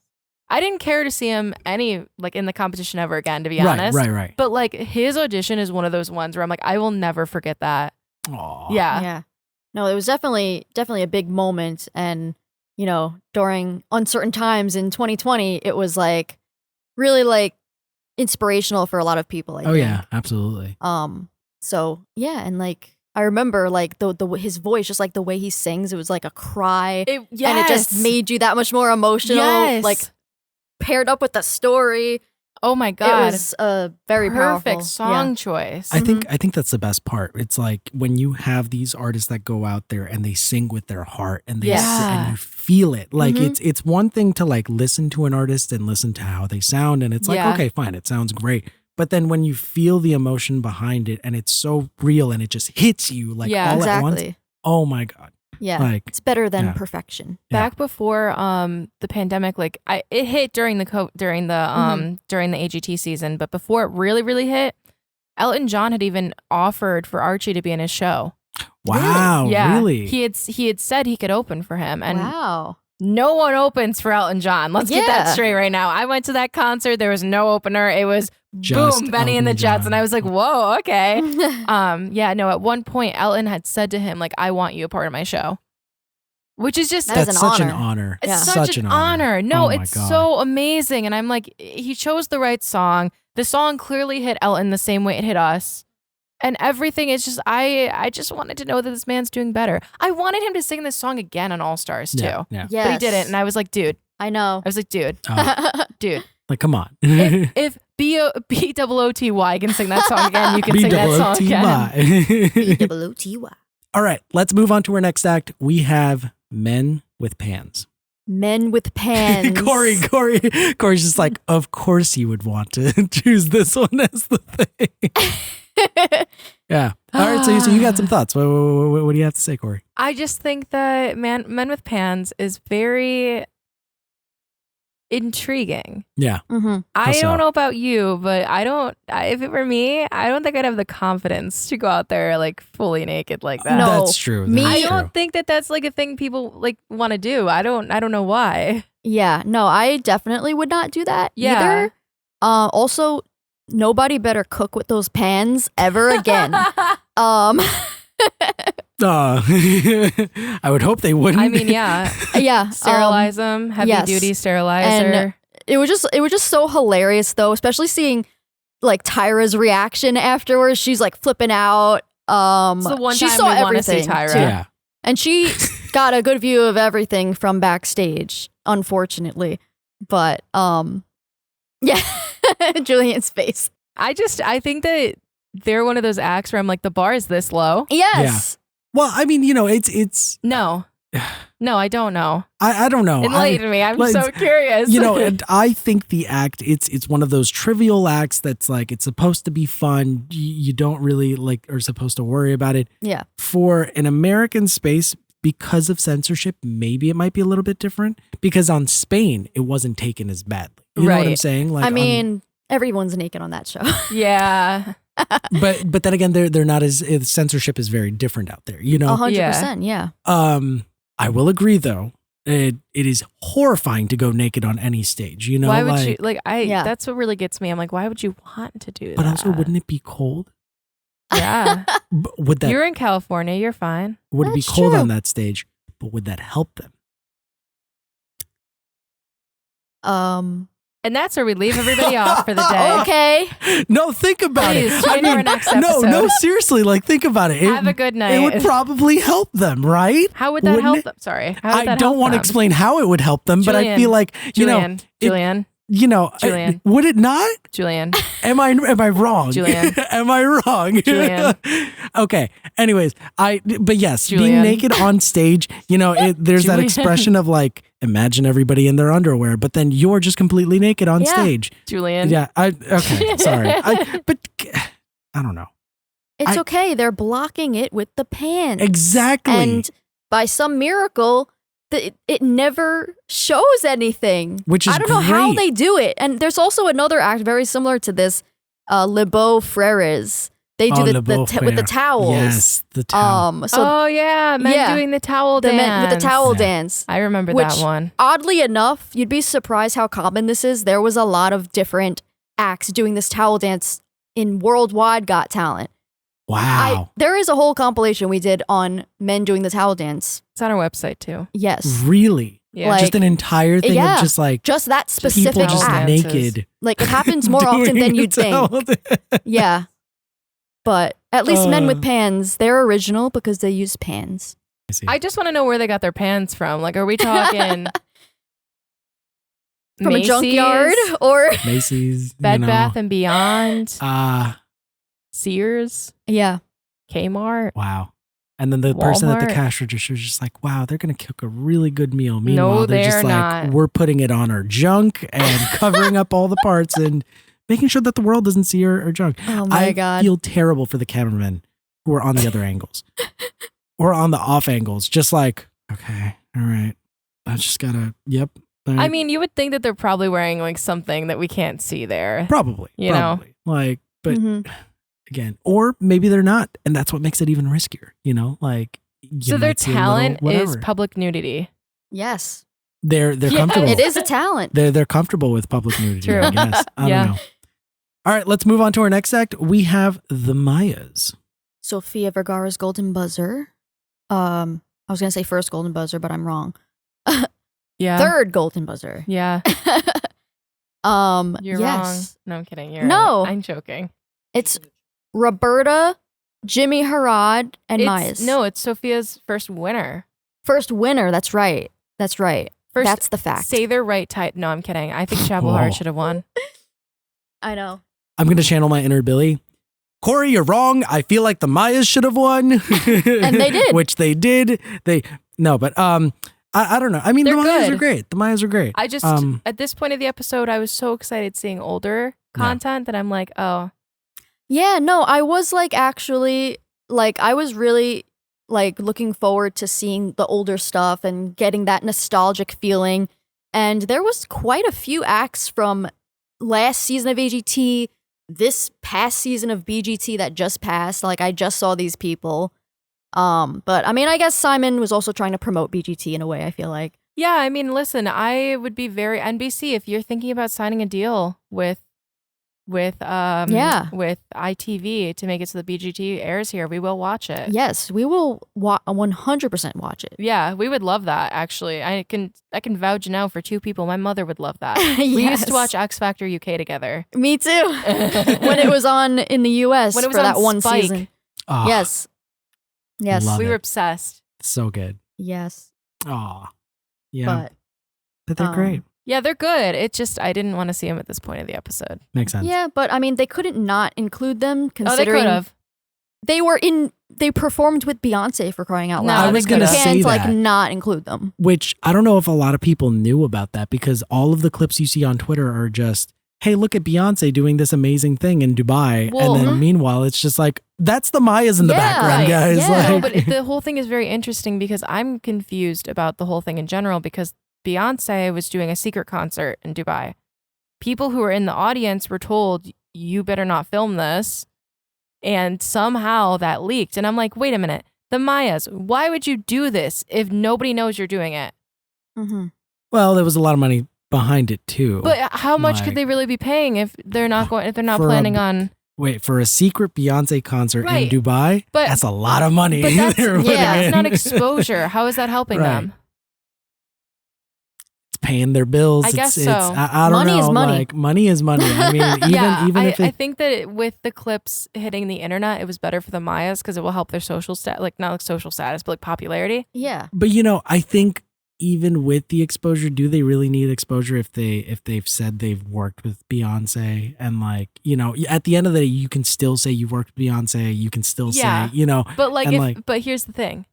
Speaker 2: didn't care to see him in the competition ever again, to be honest.
Speaker 1: Right.
Speaker 2: But like his audition is one of those ones where I'm like, I will never forget that.
Speaker 1: Aw.
Speaker 2: Yeah.
Speaker 3: Yeah. No, it was definitely a big moment. And, you know, during uncertain times in 2020, it was like really like inspirational for a lot of people. I
Speaker 1: Oh
Speaker 3: think.
Speaker 1: yeah, absolutely.
Speaker 3: So yeah, and like I remember like the his voice, just like the way he sings, it was like a cry. And it just made you that much more emotional.
Speaker 2: Yes.
Speaker 3: Like paired up with the story.
Speaker 2: Oh my
Speaker 3: It
Speaker 2: God.
Speaker 3: was very
Speaker 2: Perfect
Speaker 3: powerful.
Speaker 2: song choice.
Speaker 1: I think that's the best part. It's like when you have these artists that go out there and they sing with their heart and they
Speaker 2: Yeah.
Speaker 1: and you feel it. Like
Speaker 3: Mhm.
Speaker 1: it's one thing to like listen to an artist and listen to how they sound, and it's like,
Speaker 2: Yeah.
Speaker 1: okay, fine, it sounds great. But then when you feel the emotion behind it and it's so real and it just hits you like
Speaker 2: Yeah,
Speaker 1: all at once.
Speaker 3: Exactly.
Speaker 1: Oh my God.
Speaker 3: Yeah.
Speaker 1: Like
Speaker 3: It's better than
Speaker 1: yeah.
Speaker 3: perfection.
Speaker 2: Back before the pandemic, like it hit during the AGT season, but before it really hit, Elton John had even offered for Archie to be in his show.
Speaker 1: wow,
Speaker 2: Yeah,
Speaker 1: really?
Speaker 2: He had said he could open for him, and
Speaker 3: Wow.
Speaker 2: no one opens for Elton John. Let's get that
Speaker 3: Yeah.
Speaker 2: straight right now. I went to that concert. There was no opener. It was
Speaker 1: Just
Speaker 2: boom, Benny and the
Speaker 1: Elton
Speaker 2: Jets,
Speaker 1: John.
Speaker 2: and I was like, whoa, okay. Yeah, no. At one point, Elton had said to him, like, "I want you a part of my show," which is just
Speaker 3: That is
Speaker 1: That's
Speaker 3: an
Speaker 1: such an
Speaker 3: honor.
Speaker 1: honor.
Speaker 2: it's
Speaker 3: Yeah.
Speaker 2: such an honor. No,
Speaker 1: Oh my
Speaker 2: it's
Speaker 1: God.
Speaker 2: so amazing, and I'm like, he chose the right song. The song clearly hit Elton the same way it hit us. And everything is just, I just wanted to know that this man's doing better. I wanted him to sing this song again on All Stars too,
Speaker 1: Yeah.
Speaker 3: Yes.
Speaker 2: but he didn't. And I was like, dude,
Speaker 3: I know.
Speaker 2: dude,
Speaker 1: Like, come on.
Speaker 2: if B-O-O-T-Y can sing that song again, you can sing that song again.
Speaker 1: B-O-O-T-Y.
Speaker 3: B-O-O-T-Y.
Speaker 1: All right, let's move on to our next act. We have Men with Pans.
Speaker 3: Men with pans.
Speaker 1: Corey's just like, of course you would want to choose this one as the thing. Yeah. All right, so you got some thoughts. What do you have to say, Corey?
Speaker 2: I just think that Men with Pans is very intriguing.
Speaker 1: Yeah.
Speaker 3: Mm-hmm.
Speaker 2: I
Speaker 1: so?
Speaker 2: don't know about you, but if it were me, I don't think I'd have the confidence to go out there like fully naked like that.
Speaker 3: No.
Speaker 1: That's true.
Speaker 3: Me-
Speaker 1: That's
Speaker 2: I
Speaker 1: true.
Speaker 2: don't think that that's like a thing people like want to do. I don't know why.
Speaker 3: Yeah, no, I definitely would not do that
Speaker 2: Yeah.
Speaker 3: either. Also, nobody better cook with those pans ever again.
Speaker 1: I would hope they wouldn't.
Speaker 2: I mean, yeah.
Speaker 3: Yeah,
Speaker 2: Sterilize them, heavy
Speaker 3: yes.
Speaker 2: duty sterilizer.
Speaker 3: And it was just so hilarious though, especially seeing like Tyra's reaction afterwards. She's like flipping out.
Speaker 2: It's the one
Speaker 3: she
Speaker 2: time
Speaker 3: saw
Speaker 2: we wanna see
Speaker 3: everything,
Speaker 2: Tyra.
Speaker 3: too.
Speaker 1: yeah.
Speaker 3: And she got a good view of everything from backstage, unfortunately. But yeah, Julian's face.
Speaker 2: I think that they're one of those acts where I'm like, the bar is this low.
Speaker 3: Yes.
Speaker 1: Well, I mean, it's.
Speaker 2: No, I don't know.
Speaker 1: I don't know.
Speaker 2: Enlighten me. I'm
Speaker 1: like,
Speaker 2: so curious.
Speaker 1: And I think the act, it's one of those trivial acts that's like, it's supposed to be fun. You don't really like are supposed to worry about it.
Speaker 3: Yeah.
Speaker 1: For an American space, because of censorship, maybe it might be a little bit different. Because on Spain, it wasn't taken as badly. You know what I'm
Speaker 2: Right.
Speaker 1: saying? Like,
Speaker 3: I mean, everyone's naked on that show.
Speaker 2: yeah.
Speaker 1: but then again, they're not as censorship is very different out there. You know.
Speaker 3: 100%. Yeah.
Speaker 1: I will agree though. It is horrifying to go naked on any stage. You know,
Speaker 2: Why would
Speaker 1: like,
Speaker 2: you like?
Speaker 3: Yeah.
Speaker 2: That's what really gets me. I'm like, why would you want to do that?
Speaker 1: but also, wouldn't it be cold?
Speaker 2: Yeah.
Speaker 1: Would that
Speaker 2: You're in California. You're fine.
Speaker 1: would it be
Speaker 3: That's
Speaker 1: cold
Speaker 3: true.
Speaker 1: on that stage? But would that help them?
Speaker 2: And that's where we leave everybody off for the day.
Speaker 3: Okay.
Speaker 1: No, think about
Speaker 2: Please
Speaker 1: it.
Speaker 2: tune into our next
Speaker 1: no,
Speaker 2: episode.
Speaker 1: seriously, like think about it.
Speaker 2: Have a good night.
Speaker 1: It would probably help them, right?
Speaker 2: How would that
Speaker 1: Wouldn't
Speaker 2: help
Speaker 1: it?
Speaker 2: them? Sorry. How would
Speaker 1: I
Speaker 2: that
Speaker 1: don't
Speaker 2: help
Speaker 1: want to
Speaker 2: them?
Speaker 1: explain how it would help them, but I
Speaker 2: Julian,
Speaker 1: feel like
Speaker 2: Julian,
Speaker 1: Julian,
Speaker 2: Julian.
Speaker 1: would it not?
Speaker 2: Julian.
Speaker 1: Am I wrong?
Speaker 2: Julian.
Speaker 1: Am I wrong?
Speaker 2: Julian.
Speaker 1: Okay. Anyways, but yes,
Speaker 2: Julian.
Speaker 1: being naked on stage, there's that
Speaker 2: Julian.
Speaker 1: expression of like, imagine everybody in their underwear, but then you're just completely naked on
Speaker 3: Yeah.
Speaker 1: stage.
Speaker 2: Julian.
Speaker 1: Yeah. Okay. Sorry. But I don't know.
Speaker 3: It's
Speaker 1: I-
Speaker 3: okay. They're blocking it with the pans.
Speaker 1: Exactly.
Speaker 3: And by some miracle, it never shows anything.
Speaker 1: Which is
Speaker 3: I don't know how
Speaker 1: great.
Speaker 3: they do it. And there's also another act very similar to this, Le Beau Frères. They do
Speaker 1: Le Beau
Speaker 3: with the
Speaker 1: Frere.
Speaker 3: towels.
Speaker 1: Yes, the towel.
Speaker 3: So
Speaker 2: Oh yeah, men
Speaker 3: Yeah.
Speaker 2: doing the towel
Speaker 3: the
Speaker 2: dance.
Speaker 3: men with the towel
Speaker 1: Yeah.
Speaker 3: dance.
Speaker 2: I remember
Speaker 3: Which-
Speaker 2: that one.
Speaker 3: Oddly enough, you'd be surprised how common this is. There was a lot of different acts doing this towel dance in Worldwide Got Talent.
Speaker 1: Wow.
Speaker 3: There is a whole compilation we did on men doing the towel dance.
Speaker 2: It's on our website too.
Speaker 3: Yes.
Speaker 1: Really?
Speaker 2: Yeah.
Speaker 3: Like-
Speaker 1: Just an entire thing
Speaker 3: Yeah.
Speaker 1: of just like
Speaker 3: Just that
Speaker 1: people
Speaker 3: specific
Speaker 1: just
Speaker 3: act.
Speaker 2: dances.
Speaker 1: naked.
Speaker 3: Like it happens more often
Speaker 1: doing
Speaker 3: than
Speaker 1: the
Speaker 3: you'd think.
Speaker 1: towel dance.
Speaker 3: Yeah. But at least Men with
Speaker 1: Uh.
Speaker 3: Pans, they're original because they use pans.
Speaker 1: I see.
Speaker 2: I just want to know where they got their pants from. Like, are we talking
Speaker 3: From
Speaker 2: Macy's,
Speaker 3: a junkyard or
Speaker 1: Macy's,
Speaker 2: Bed Bath and Beyond, Sears,
Speaker 3: yeah.
Speaker 2: Kmart?
Speaker 1: wow. And then the person at the
Speaker 2: Walmart.
Speaker 1: cash register is just like, wow, they're going to cook a really good meal. Meanwhile, they're just
Speaker 2: they're
Speaker 1: like,
Speaker 2: not.
Speaker 1: we're putting it on our junk and covering up all the parts and making sure that the world doesn't see our junk.
Speaker 3: Oh my
Speaker 1: I
Speaker 3: God.
Speaker 1: feel terrible for the cameramen who are on the other angles or on the off angles. Just like, okay, all right. I just got to, yep. all right.
Speaker 2: I mean, you would think that they're probably wearing like something that we can't see there.
Speaker 1: Probably.
Speaker 2: You know?
Speaker 1: Probably. Like, but
Speaker 3: Mhm.
Speaker 1: again, or maybe they're not. And that's what makes it even riskier, like. You
Speaker 2: So their
Speaker 1: might see a little
Speaker 2: talent is
Speaker 1: whatever.
Speaker 2: public nudity.
Speaker 3: Yes.
Speaker 1: They're
Speaker 2: Yeah,
Speaker 1: comfortable.
Speaker 3: It is a talent.
Speaker 1: They're comfortable with public nudity,
Speaker 2: True.
Speaker 1: I guess. I
Speaker 2: Yeah.
Speaker 1: don't know. All right, let's move on to our next act. We have the Mayyas.
Speaker 3: Sofia Vergara's Golden Buzzer. I was gonna say first Golden Buzzer, but I'm wrong.
Speaker 2: Yeah.
Speaker 3: Third Golden Buzzer.
Speaker 2: Yeah. You're
Speaker 3: yes.
Speaker 2: wrong. No, I'm kidding. You're
Speaker 3: No.
Speaker 2: right. I'm joking.
Speaker 3: It's Roberta, Jimmy Harad, and Mayyas.
Speaker 2: No, it's Sophia's first winner.
Speaker 3: First winner. That's right. That's right.
Speaker 2: First,
Speaker 3: That's the fact.
Speaker 2: Say their right type. No, I'm kidding. I think Chapel Hart
Speaker 1: Whoa.
Speaker 2: should have won.
Speaker 3: I know.
Speaker 1: I'm going to channel my inner Billy. Corey, you're wrong. I feel like the Mayyas should have won.
Speaker 3: And they did.
Speaker 1: Which they did. I don't know. I mean,
Speaker 3: They're
Speaker 1: the Mayyas
Speaker 3: good.
Speaker 1: are great. The Mayyas are great.
Speaker 2: I just, at this point of the episode, I was so excited seeing older content that I'm like, oh,
Speaker 3: Yeah, no, I was like actually like I was really like looking forward to seeing the older stuff and getting that nostalgic feeling And there was quite a few acts from last season of AGT, this past season of BGT that just passed. Like, I just saw these people. But I mean, I guess Simon was also trying to promote BGT in a way, I feel like.
Speaker 2: Yeah, I mean, listen, I would be very NBC if you're thinking about signing a deal with ITV to make it so the BGT airs here. We will watch it.
Speaker 3: Yes, we will 100% watch it.
Speaker 2: Yeah, we would love that. Actually, I can vouch now for 2 people. My mother would love that. We used to watch X Factor UK together.
Speaker 3: Me too. When it was on in the US
Speaker 2: when it was
Speaker 3: for
Speaker 2: on
Speaker 3: that one
Speaker 2: Spike.
Speaker 3: season.
Speaker 1: Oh,
Speaker 3: Yes.
Speaker 1: Love
Speaker 2: We
Speaker 1: it.
Speaker 2: were obsessed.
Speaker 1: So good.
Speaker 3: Yes.
Speaker 1: Oh, yeah. But
Speaker 3: But
Speaker 1: they're great.
Speaker 2: Yeah, they're good. It just I didn't want to see them at this point of the episode.
Speaker 1: Makes sense.
Speaker 3: yeah, but I mean, they couldn't not include them
Speaker 2: Oh, they
Speaker 3: considering
Speaker 2: could have.
Speaker 3: they performed with Beyonce, for crying out
Speaker 2: No,
Speaker 3: loud.
Speaker 1: I was
Speaker 2: they
Speaker 1: going to
Speaker 2: could've.
Speaker 1: say
Speaker 3: Can't
Speaker 1: that.
Speaker 3: like not include them.
Speaker 1: Which I don't know if a lot of people knew about that, because all of the clips you see on Twitter are just, hey, look at Beyonce doing this amazing thing in Dubai.
Speaker 2: Well,
Speaker 1: and then meanwhile, it's just like, that's the Mayyas in the
Speaker 3: Yeah,
Speaker 1: background,
Speaker 3: right.
Speaker 1: guys.
Speaker 3: Yeah.
Speaker 1: Like,
Speaker 2: No, but the whole thing is very interesting because I'm confused about the whole thing in general because Beyonce was doing a secret concert in Dubai. People who were in the audience were told, you better not film this. And somehow that leaked. And I'm like, wait a minute. The Mayyas, why would you do this if nobody knows you're doing it?
Speaker 3: Mm-hmm.
Speaker 1: well, there was a lot of money behind it too.
Speaker 2: But how much
Speaker 1: Like-
Speaker 2: could they really be paying if they're not going? If they're not
Speaker 1: For a
Speaker 2: planning on?
Speaker 1: Wait, for a secret Beyonce concert
Speaker 2: Right.
Speaker 1: in Dubai,
Speaker 2: But-
Speaker 1: that's a lot of money.
Speaker 2: But that's
Speaker 1: they're putting
Speaker 3: yeah,
Speaker 2: it's
Speaker 1: in.
Speaker 2: not exposure. How is that helping
Speaker 1: Right.
Speaker 2: them?
Speaker 1: It's paying their bills.
Speaker 2: I guess
Speaker 1: it's,
Speaker 2: so.
Speaker 1: I don't
Speaker 3: Money
Speaker 1: know.
Speaker 3: is money.
Speaker 1: Like, money is money. I mean, even if
Speaker 2: I
Speaker 1: it,
Speaker 2: think that with the clips hitting the internet, it was better for the Mayyas because it will help their social stat, like not like social status, but like popularity.
Speaker 3: Yeah.
Speaker 1: but I think even with the exposure, do they really need exposure if they've said they've worked with Beyonce and at the end of the day, you can still say you've worked with Beyonce. You can still
Speaker 2: Yeah.
Speaker 1: say,
Speaker 2: But like,
Speaker 1: And,
Speaker 2: but here's the thing,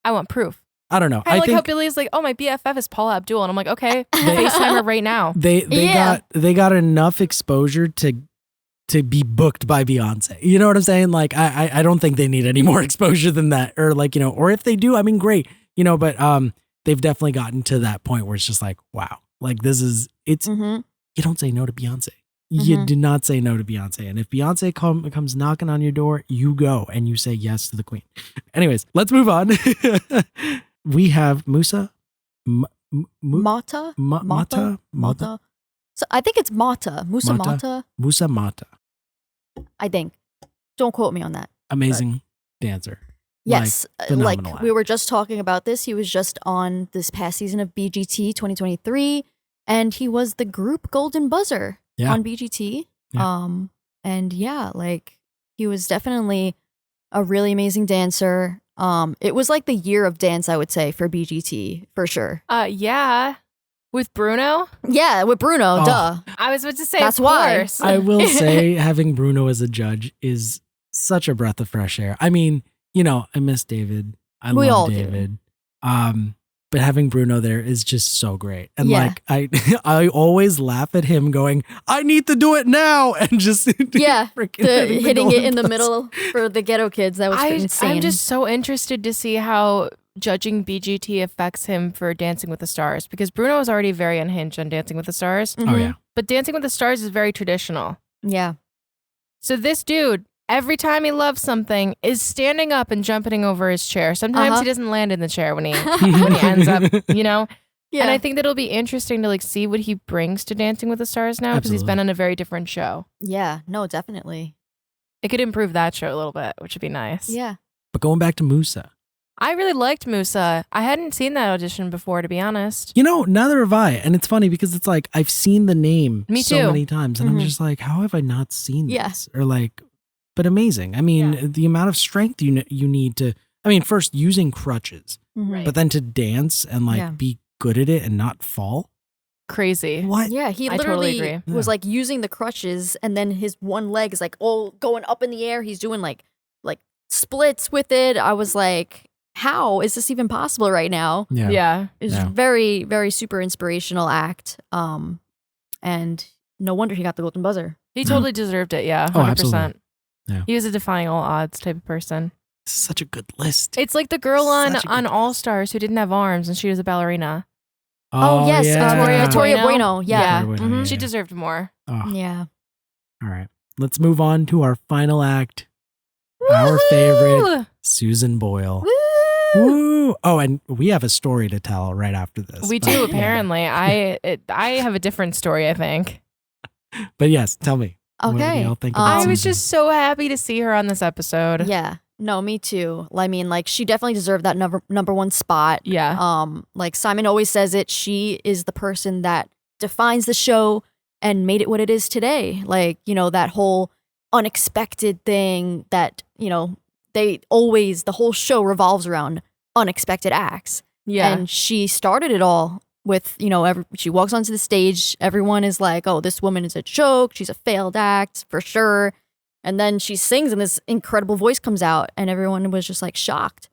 Speaker 2: I want proof.
Speaker 1: I don't know.
Speaker 2: Kind
Speaker 1: I
Speaker 2: of like how
Speaker 1: think
Speaker 2: Billy's like, oh, my BFF is Paula Abdul, and I'm like, okay, FaceTime her right now.
Speaker 1: they
Speaker 3: Yeah.
Speaker 1: got enough exposure to be booked by Beyonce. You know what I'm saying? Like, I don't think they need any more exposure than that. Or or if they do, I mean, great. But they've definitely gotten to that point where it's just like, wow, like it's,
Speaker 3: Mm-hmm.
Speaker 1: you don't say no to Beyonce. You
Speaker 3: Mhm.
Speaker 1: do not say no to Beyonce. And if Beyonce comes knocking on your door, you go and you say yes to the queen. Anyways, let's move on. We have Musa
Speaker 3: Motha?
Speaker 1: Motha.
Speaker 3: So I think it's Motha. Musa
Speaker 1: Motha?
Speaker 3: Motha,
Speaker 1: Musa Motha.
Speaker 3: I think. Don't quote me on that.
Speaker 1: Amazing dancer.
Speaker 3: Yes,
Speaker 1: phenomenal
Speaker 3: like we were just talking about this. He was just on this past season of BGT 2023, and he was the group Golden Buzzer
Speaker 1: Yeah.
Speaker 3: on BGT.
Speaker 1: Yeah.
Speaker 3: And yeah, like he was definitely a really amazing dancer. It was like the year of dance, I would say, for BGT for sure.
Speaker 2: Yeah, with Bruno.
Speaker 3: Yeah, with Bruno,
Speaker 1: Oh.
Speaker 3: duh.
Speaker 2: I was about to say,
Speaker 3: That's
Speaker 2: of
Speaker 3: why.
Speaker 2: course.
Speaker 1: I will say having Bruno as a judge is such a breath of fresh air. I mean, I miss David. I
Speaker 3: We all
Speaker 1: love
Speaker 3: do.
Speaker 1: David. But having Bruno there is just so great. And
Speaker 3: Yeah.
Speaker 1: I always laugh at him going, I need to do it now. And just
Speaker 3: Yeah,
Speaker 1: freaking
Speaker 3: hitting it in the
Speaker 1: golden
Speaker 3: middle for the ghetto kids. That was insane.
Speaker 2: I'm just so interested to see how judging BGT affects him for Dancing with the Stars because Bruno is already very unhinged on Dancing with the Stars,
Speaker 1: Oh,
Speaker 3: Mhm.
Speaker 1: yeah.
Speaker 2: but Dancing with the Stars is very traditional.
Speaker 3: Yeah.
Speaker 2: So this dude, every time he loves something, is standing up and jumping over his chair. Sometimes
Speaker 3: Uh-huh.
Speaker 2: he doesn't land in the chair when he ends up,
Speaker 3: Yeah.
Speaker 2: And I think that it'll be interesting to like see what he brings to Dancing with the Stars now because he's been
Speaker 1: Absolutely.
Speaker 2: on a very different show.
Speaker 3: Yeah. No, definitely.
Speaker 2: It could improve that show a little bit, which would be nice.
Speaker 3: Yeah.
Speaker 1: But going back to Musa,
Speaker 2: I really liked Musa. I hadn't seen that audition before, to be honest.
Speaker 1: neither have I. And it's funny because it's like I've seen the name
Speaker 2: Me
Speaker 1: so
Speaker 2: too.
Speaker 1: many times. And
Speaker 3: Mhm.
Speaker 1: I'm just like, how have I not seen
Speaker 3: Yeah.
Speaker 1: this? Or but amazing. I mean,
Speaker 2: Yeah.
Speaker 1: the amount of strength you need to, first using crutches,
Speaker 3: Mhm.
Speaker 2: Right.
Speaker 1: but then to dance and
Speaker 3: Yeah.
Speaker 1: be good at it and not fall.
Speaker 2: Crazy.
Speaker 1: What?
Speaker 3: Yeah, he
Speaker 2: I totally
Speaker 3: literally
Speaker 2: agree.
Speaker 3: was
Speaker 1: Yeah.
Speaker 3: like using the crutches, and then his one leg is like all going up in the air. He's doing like splits with it. I was like, how is this even possible right now?
Speaker 2: Yeah.
Speaker 3: It's
Speaker 1: Yeah.
Speaker 3: very, very super inspirational act. And no wonder he got the golden buzzer.
Speaker 2: He totally deserved it. Yeah. 100%.
Speaker 1: Oh, absolutely. Yeah.
Speaker 2: He was a defying all odds type of person.
Speaker 1: This is such a good list.
Speaker 2: It's like the girl on
Speaker 1: Such a good
Speaker 2: All Stars who didn't have arms and she was a ballerina.
Speaker 3: Oh, yes,
Speaker 1: yeah.
Speaker 3: Victoria Bueno. Yeah.
Speaker 1: Victoria Bueno,
Speaker 3: Mhm.
Speaker 1: yeah,
Speaker 2: She
Speaker 1: yeah.
Speaker 2: deserved more.
Speaker 1: Oh,
Speaker 3: Yeah.
Speaker 1: all right. Let's move on to our final act. Our favorite,
Speaker 2: Woo!
Speaker 1: Susan Boyle.
Speaker 3: Woo!
Speaker 1: Woo! Oh, and we have a story to tell right after this.
Speaker 2: We
Speaker 1: but-
Speaker 2: do, apparently. I have a different story, I think.
Speaker 1: But yes, tell me. What do
Speaker 3: Okay.
Speaker 1: y'all think about
Speaker 2: I was
Speaker 1: Susan?
Speaker 2: just so happy to see her on this episode.
Speaker 3: Yeah. No, me too. I mean, like, she definitely deserved that number one spot.
Speaker 2: Yeah.
Speaker 3: Like Simon always says it, she is the person that defines the show and made it what it is today. Like, that whole unexpected thing that, the whole show revolves around unexpected acts.
Speaker 2: Yeah.
Speaker 3: And she started it all with, she walks onto the stage, everyone is like, oh, this woman is a joke, she's a failed act for sure. And then she sings and this incredible voice comes out and everyone was just like shocked.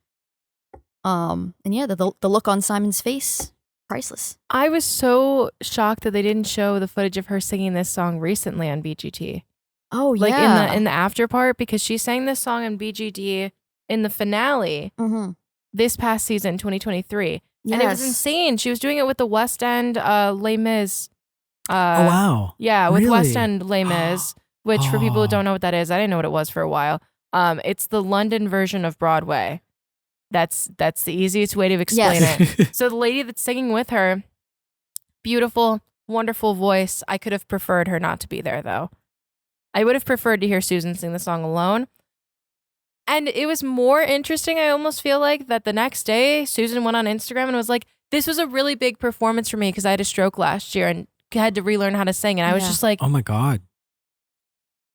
Speaker 3: And yeah, the look on Simon's face, priceless.
Speaker 2: I was so shocked that they didn't show the footage of her singing this song recently on BGT.
Speaker 3: Oh
Speaker 2: Like
Speaker 3: yeah.
Speaker 2: in the after part, because she sang this song on BGD in the finale
Speaker 3: Mm-hmm.
Speaker 2: this past season, 2023.
Speaker 3: Yes.
Speaker 2: And it was insane. She was doing it with the West End Les Mis.
Speaker 1: Oh, wow.
Speaker 2: Yeah, with
Speaker 1: Really?
Speaker 2: West End Les Mis, which for people who don't know what that is, I didn't know what it was for a while. It's the London version of Broadway. That's the easiest way to explain
Speaker 3: Yes.
Speaker 2: it. So the lady that's singing with her, beautiful, wonderful voice. I could have preferred her not to be there though. I would have preferred to hear Susan sing the song alone. And it was more interesting, I almost feel like, that the next day, Susan went on Instagram and was like, this was a really big performance for me because I had a stroke last year and had to relearn how to sing. And I was
Speaker 3: Yeah.
Speaker 2: just like,
Speaker 1: Oh my God.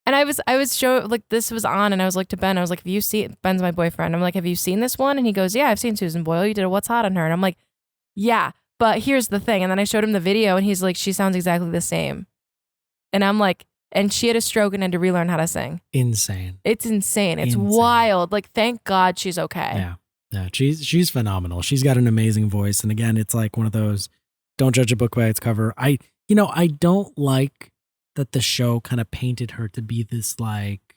Speaker 2: and I was show like this was on, and I was like to Ben, I was like, have you seen, Ben's my boyfriend, I'm like, have you seen this one? And he goes, yeah, I've seen Susan Boyle. You did a What's Hot on her. And I'm like, yeah, but here's the thing. And then I showed him the video and he's like, she sounds exactly the same. And I'm like, and she had a stroke and had to relearn how to sing.
Speaker 1: Insane.
Speaker 2: It's insane. It's
Speaker 1: Insane.
Speaker 2: wild. Like, thank God she's okay.
Speaker 1: Yeah. Yeah. She's phenomenal. She's got an amazing voice. And again, it's like one of those, don't judge a book by its cover. I don't like that the show kind of painted her to be this like,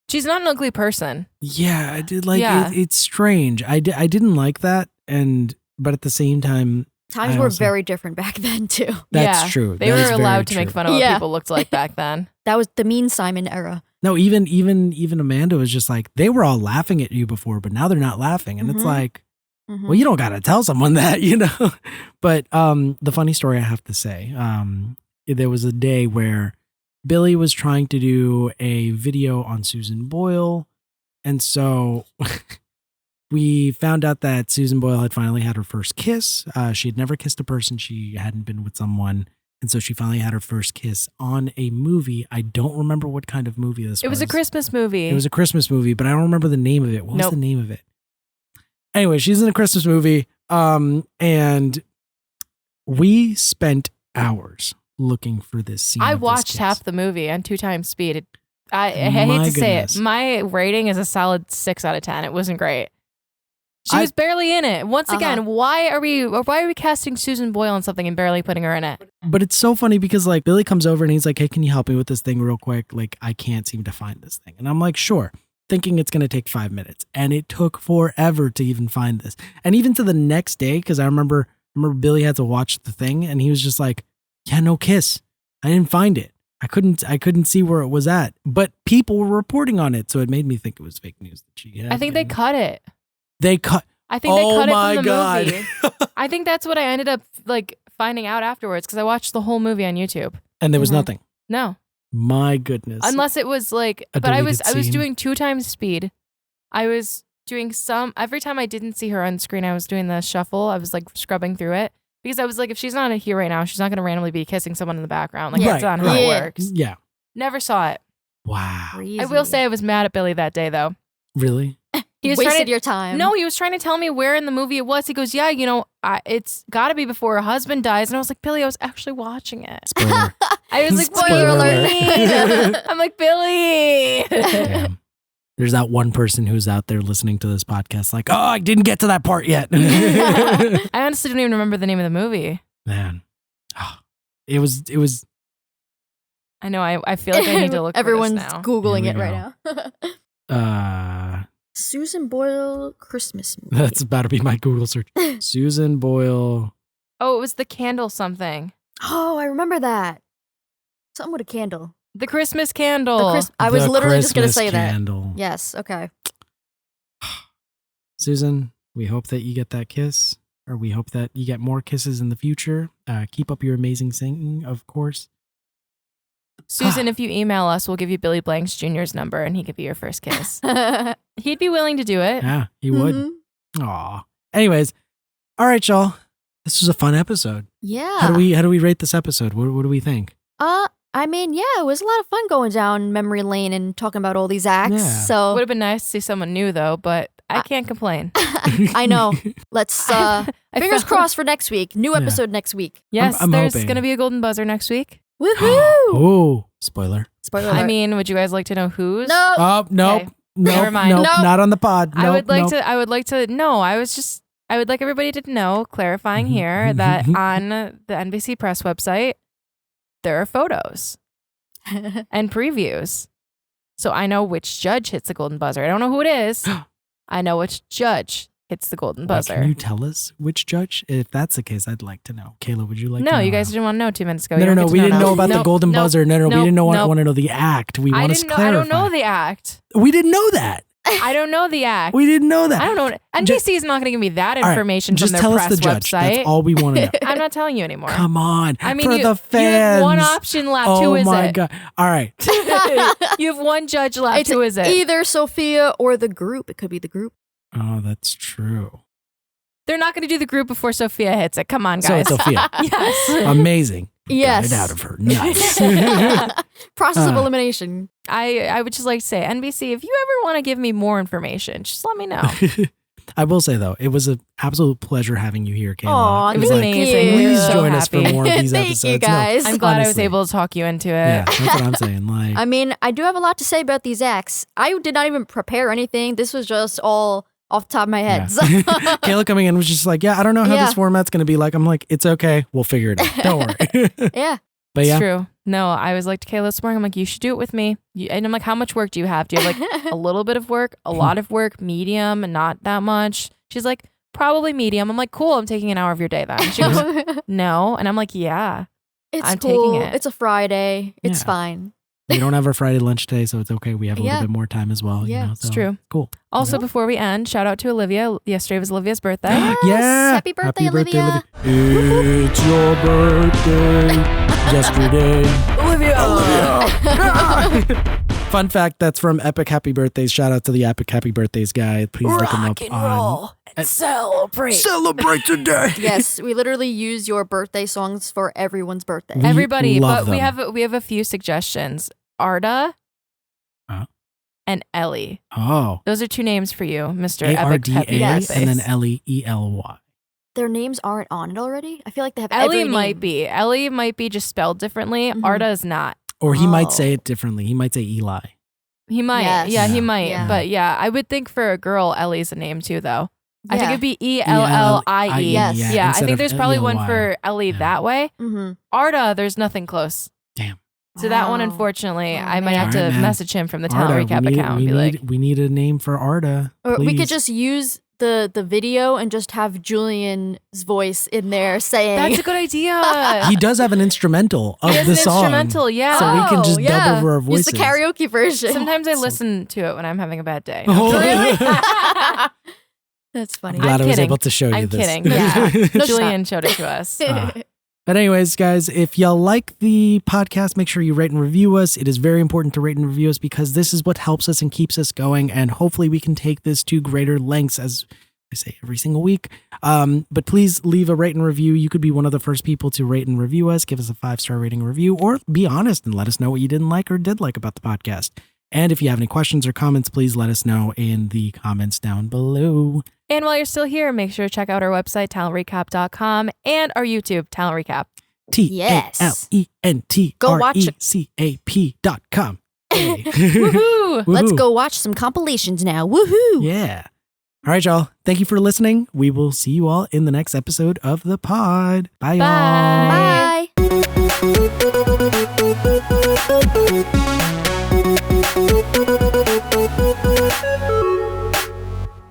Speaker 2: She's not an ugly person.
Speaker 1: yeah, I did like,
Speaker 2: Yeah.
Speaker 1: it's strange. I didn't like that. But at the same time,
Speaker 3: Times
Speaker 1: I
Speaker 3: were
Speaker 1: also-
Speaker 3: very different back then too.
Speaker 1: that's
Speaker 2: Yeah.
Speaker 1: true.
Speaker 2: They
Speaker 1: That is
Speaker 2: were
Speaker 1: very
Speaker 2: allowed to make
Speaker 1: true.
Speaker 2: fun of what
Speaker 3: Yeah.
Speaker 2: people looked like back then.
Speaker 3: That was the mean Simon era.
Speaker 1: No, even Amanda was just like, they were all laughing at you before, but now they're not laughing. And it's
Speaker 3: Mhm.
Speaker 1: like,
Speaker 3: Mhm.
Speaker 1: well, you don't got to tell someone that, But the funny story I have to say, there was a day where Billy was trying to do a video on Susan Boyle. And so we found out that Susan Boyle had finally had her first kiss. She had never kissed a person. She hadn't been with someone. And so she finally had her first kiss on a movie. I don't remember what kind of movie this was.
Speaker 2: It was a Christmas movie.
Speaker 1: It was a Christmas movie, but I don't remember the name of it. What was
Speaker 2: Nope.
Speaker 1: the name of it? Anyway, she's in a Christmas movie. And we spent hours looking for this scene.
Speaker 2: I
Speaker 1: of this
Speaker 2: watched
Speaker 1: kiss.
Speaker 2: half the movie on 2 times speed. I hate
Speaker 1: My
Speaker 2: to say
Speaker 1: goodness.
Speaker 2: it. My rating is a solid 6 out of 10. It wasn't great. She
Speaker 1: I-
Speaker 2: was barely in it. Once
Speaker 3: Uh-huh.
Speaker 2: again, why are we casting Susan Boyle on something and barely putting her in it?
Speaker 1: But it's so funny because like Billy comes over and he's like, hey, can you help me with this thing real quick? Like, I can't seem to find this thing. And I'm like, sure. Thinking it's going to take 5 minutes. And it took forever to even find this. And even to the next day, because I remember Billy had to watch the thing and he was just like, yeah, no kiss. I didn't find it. I couldn't see where it was at. But people were reporting on it. So it made me think it was fake news that she had.
Speaker 2: I think they
Speaker 1: and
Speaker 2: cut it.
Speaker 1: They cut.
Speaker 2: I think they
Speaker 1: Oh
Speaker 2: cut
Speaker 1: my
Speaker 2: it from the
Speaker 1: God.
Speaker 2: movie. I think that's what I ended up like finding out afterwards because I watched the whole movie on YouTube.
Speaker 1: And there was
Speaker 3: Mhm.
Speaker 1: nothing.
Speaker 2: No,
Speaker 1: My goodness.
Speaker 2: unless it was like,
Speaker 1: A
Speaker 2: but I was
Speaker 1: deleted scene.
Speaker 2: doing 2 times speed. I was doing every time I didn't see her on screen, I was doing the shuffle. I was like scrubbing through it because I was like, if she's not here right now, she's not going to randomly be kissing someone in the background. Like that's
Speaker 1: Right,
Speaker 2: not how
Speaker 3: right.
Speaker 2: it
Speaker 3: Yeah.
Speaker 2: works.
Speaker 1: Yeah.
Speaker 2: Never saw it.
Speaker 1: Wow.
Speaker 3: Crazy.
Speaker 2: I will say I was mad at Billy that day though.
Speaker 1: Really?
Speaker 2: He was
Speaker 3: wasted
Speaker 2: trying to,
Speaker 3: your time.
Speaker 2: No, he was trying to tell me where in the movie it was. He goes, yeah, it's got to be before her husband dies. And I was like, Billy, I was actually watching it.
Speaker 1: Spoiler.
Speaker 2: I was like, what do
Speaker 1: Spoiler
Speaker 2: you
Speaker 1: alert.
Speaker 2: mean? I'm like, Billy.
Speaker 1: Damn. There's that one person who's out there listening to this podcast like, oh, I didn't get to that part yet.
Speaker 2: I honestly don't even remember the name of the movie.
Speaker 1: Man. Oh, it was
Speaker 2: I know. I feel like I need to look
Speaker 3: Everyone's
Speaker 2: for this now.
Speaker 3: Googling
Speaker 1: Here
Speaker 3: it
Speaker 1: we
Speaker 3: right now.
Speaker 1: Susan
Speaker 3: Susan Boyle Christmas movie.
Speaker 1: that's about to be my Google search. Susan Boyle
Speaker 2: Oh, it was the candle something.
Speaker 3: Oh, I remember that. Something with a candle.
Speaker 2: The Christmas candle.
Speaker 3: I was
Speaker 1: The
Speaker 3: literally just going to
Speaker 1: Christmas
Speaker 3: say
Speaker 1: candle.
Speaker 3: that. Yes, okay.
Speaker 1: Susan, we hope that you get that kiss, or we hope that you get more kisses in the future. Keep up your amazing singing, of course.
Speaker 2: Susan, if you email us, we'll give you Billy Blanks Jr.'s number and he could be your first kiss. He'd be willing to do it.
Speaker 1: Yeah, he would.
Speaker 3: Mhm.
Speaker 1: Aw. Anyways, all right, y'all. This was a fun episode.
Speaker 3: Yeah.
Speaker 1: How do we rate this episode? What do we think?
Speaker 3: I mean, yeah, it was a lot of fun going down memory lane and talking about all these acts.
Speaker 1: Yeah.
Speaker 3: So
Speaker 2: Would have been nice to see someone new though, but I can't complain.
Speaker 3: I know. Let's fingers
Speaker 2: felt-
Speaker 3: crossed for next week. New
Speaker 1: Yeah.
Speaker 3: episode next week.
Speaker 2: Yes,
Speaker 1: I'm
Speaker 2: there's
Speaker 1: hoping.
Speaker 2: going to be a golden buzzer next week.
Speaker 3: Woohoo!
Speaker 1: Oh, spoiler.
Speaker 3: Spoiler
Speaker 2: I
Speaker 3: alert.
Speaker 2: mean, would you guys like to know whose?
Speaker 3: No.
Speaker 1: Oh, nope.
Speaker 2: Okay.
Speaker 1: Nope.
Speaker 2: Never mind.
Speaker 1: Nope.
Speaker 3: Nope.
Speaker 1: Not on the pod.
Speaker 2: I would like
Speaker 1: nope.
Speaker 2: to. I would like everybody to know, clarifying here, that on the NBC Press website, there are photos and previews. So I know which judge hits the golden buzzer. I don't know who it is. I know which judge hits the golden
Speaker 1: Well,
Speaker 2: buzzer.
Speaker 1: can you tell us which judge? If that's the case, I'd like to know. Kayla, would you like to know?
Speaker 2: No, you guys didn't want to know 2 minutes ago.
Speaker 1: No,
Speaker 2: You don't get
Speaker 1: we
Speaker 2: to
Speaker 1: didn't
Speaker 2: now.
Speaker 1: know about the
Speaker 2: Nope,
Speaker 1: golden
Speaker 2: nope,
Speaker 1: buzzer. No, we
Speaker 2: nope,
Speaker 1: didn't know.
Speaker 2: nope.
Speaker 1: Want to know the act. We
Speaker 2: I
Speaker 1: want
Speaker 2: didn't
Speaker 1: to
Speaker 2: know.
Speaker 1: clarify.
Speaker 2: I don't know the act.
Speaker 1: We didn't know that.
Speaker 2: I don't know the act.
Speaker 1: We didn't know that.
Speaker 2: I don't know. NBC is not going to give me that
Speaker 1: All right,
Speaker 2: information
Speaker 1: just
Speaker 2: from their
Speaker 1: tell
Speaker 2: press
Speaker 1: us the judge.
Speaker 2: website.
Speaker 1: That's all we want to know.
Speaker 2: I'm not telling you anymore.
Speaker 1: Come on.
Speaker 2: I mean,
Speaker 1: for
Speaker 2: you,
Speaker 1: the fans.
Speaker 2: you have one option left.
Speaker 1: Oh
Speaker 2: Who is
Speaker 1: my
Speaker 2: it?
Speaker 1: God. All right.
Speaker 2: You have one judge left.
Speaker 3: It's
Speaker 2: Who is it?
Speaker 3: either Sophia or the group. It could be the group.
Speaker 1: Oh, that's true.
Speaker 2: They're not going to do the group before Sophia hits it. Come on,
Speaker 1: So
Speaker 2: guys.
Speaker 1: it's Sophia.
Speaker 2: Yes.
Speaker 1: Amazing.
Speaker 3: Yes.
Speaker 1: Got it out of her. Nice.
Speaker 3: Process of elimination.
Speaker 2: I would just like to say, NBC, if you ever want to give me more information, just let me know.
Speaker 1: I will say, though, it was an absolute pleasure having you here, Kayla.
Speaker 3: Aw,
Speaker 2: It was
Speaker 3: thank
Speaker 2: amazing.
Speaker 3: you.
Speaker 2: We were
Speaker 1: Please
Speaker 2: so
Speaker 1: join us for
Speaker 2: happy.
Speaker 1: more of these
Speaker 3: Thank
Speaker 1: episodes.
Speaker 3: you, guys.
Speaker 2: I'm glad I was
Speaker 1: honestly.
Speaker 2: able to talk you into it.
Speaker 1: Yeah, that's what I'm saying. Like,
Speaker 3: I mean, I do have a lot to say about these acts. I did not even prepare anything. This was just all off the top of my head.
Speaker 1: yeah. Kayla coming in was just like, yeah, I don't know how
Speaker 3: Yeah.
Speaker 1: this format's going to be like. I'm like, it's okay. We'll figure it out. Don't worry.
Speaker 3: Yeah.
Speaker 1: But
Speaker 2: It's
Speaker 1: yeah,
Speaker 2: true. No, I was like to Kayla this morning, I'm like, you should do it with me. And I'm like, how much work do you have? Do you have like a little bit of work, a lot of work, medium, and not that much? She's like, probably medium. I'm like, cool, I'm taking an hour of your day then. She goes, no. And I'm like, yeah.
Speaker 3: It's
Speaker 2: I'm
Speaker 3: cool.
Speaker 2: taking it.
Speaker 3: It's a Friday. It's
Speaker 1: Yeah.
Speaker 3: fine.
Speaker 1: we don't have our Friday lunch today, so it's okay. We have a
Speaker 3: Yeah.
Speaker 1: little bit more time as well.
Speaker 3: Yeah,
Speaker 1: you know,
Speaker 3: it's
Speaker 1: so
Speaker 2: true.
Speaker 1: Cool.
Speaker 2: Also, before we end, shout out to Olivia. Yesterday was Olivia's birthday.
Speaker 1: Yeah.
Speaker 3: Happy birthday, Olivia.
Speaker 1: It's your birthday yesterday. Olivia. Fun fact, that's from Epic Happy Birthdays. Shout out to the Epic Happy Birthdays guy. Please look him up on
Speaker 2: and celebrate.
Speaker 1: Celebrate today.
Speaker 3: Yes, we literally use your birthday songs for everyone's birthday.
Speaker 1: We
Speaker 2: Everybody,
Speaker 1: love
Speaker 2: but we
Speaker 1: them.
Speaker 2: have a few suggestions. Arda
Speaker 1: Huh?
Speaker 2: and Ellie.
Speaker 1: Oh.
Speaker 2: Those are two names for you, Mr. Epic Happy
Speaker 1: ARDA
Speaker 3: Yes.
Speaker 2: Birthdays.
Speaker 1: and then LEELY.
Speaker 3: Their names aren't on it already. I feel like they have
Speaker 2: Ellie
Speaker 3: every
Speaker 2: might
Speaker 3: name.
Speaker 2: be. Ellie might be just spelled differently.
Speaker 3: Mhm.
Speaker 2: Arda is not.
Speaker 1: Or he might
Speaker 3: Oh.
Speaker 1: say it differently. He might say Eli.
Speaker 2: He might.
Speaker 3: Yes.
Speaker 2: Yeah, he
Speaker 1: Yeah.
Speaker 2: might.
Speaker 3: Yeah.
Speaker 2: But yeah, I would think for a girl, Ellie's a name too, though. I think
Speaker 3: Yeah.
Speaker 2: it'd be ELLIE.
Speaker 3: Yes.
Speaker 2: Yeah, I
Speaker 1: instead
Speaker 2: think
Speaker 1: of
Speaker 2: there's probably one
Speaker 1: ELY.
Speaker 2: for Ellie
Speaker 1: Yeah.
Speaker 2: that way.
Speaker 3: Mm-hmm.
Speaker 2: Arda, there's nothing close.
Speaker 1: Damn.
Speaker 2: So that one,
Speaker 3: Wow.
Speaker 2: unfortunately,
Speaker 3: Oh,
Speaker 2: I might
Speaker 3: man.
Speaker 2: have to
Speaker 1: Alright, man.
Speaker 2: message him from the Talent
Speaker 1: Arda,
Speaker 2: Recap account and be like,
Speaker 1: we need a name for Arda.
Speaker 3: Or we could
Speaker 1: please.
Speaker 3: just use the video and just have Julian's voice in there saying.
Speaker 2: that's a good idea.
Speaker 1: He does have an instrumental of
Speaker 2: He has
Speaker 1: the
Speaker 2: an
Speaker 1: song.
Speaker 2: instrumental, yeah.
Speaker 1: So we can just dub over our
Speaker 3: Use
Speaker 1: voices.
Speaker 3: the karaoke version.
Speaker 2: Sometimes I
Speaker 1: So-
Speaker 2: listen to it when I'm having a bad day.
Speaker 1: Oh.
Speaker 2: Really?
Speaker 3: That's funny.
Speaker 1: I'm glad I was
Speaker 2: kidding.
Speaker 1: able to show you
Speaker 2: I'm
Speaker 1: this.
Speaker 2: kidding. Yeah.
Speaker 3: No,
Speaker 2: Julian showed it to us.
Speaker 1: But anyways, guys, if y'all like the podcast, make sure you rate and review us. It is very important to rate and review us because this is what helps us and keeps us going. And hopefully we can take this to greater lengths, as I say every single week. But please leave a rate and review. You could be one of the first people to rate and review us. Give us a 5-star rating and review, or be honest and let us know what you didn't like or did like about the podcast. And if you have any questions or comments, please let us know in the comments down below.
Speaker 2: And while you're still here, make sure to check out our website, talentrecap.com, and our YouTube, Talent Recap.
Speaker 3: Yes.
Speaker 1: TALENTRECAP.com. Hey.
Speaker 2: Woohoo!
Speaker 3: Let's
Speaker 1: Woohoo.
Speaker 3: go watch some compilations now. Woohoo!
Speaker 1: Yeah. All right, y'all. Thank you for listening. We will see you all in the next episode of the pod. Bye, y'all.
Speaker 3: Bye.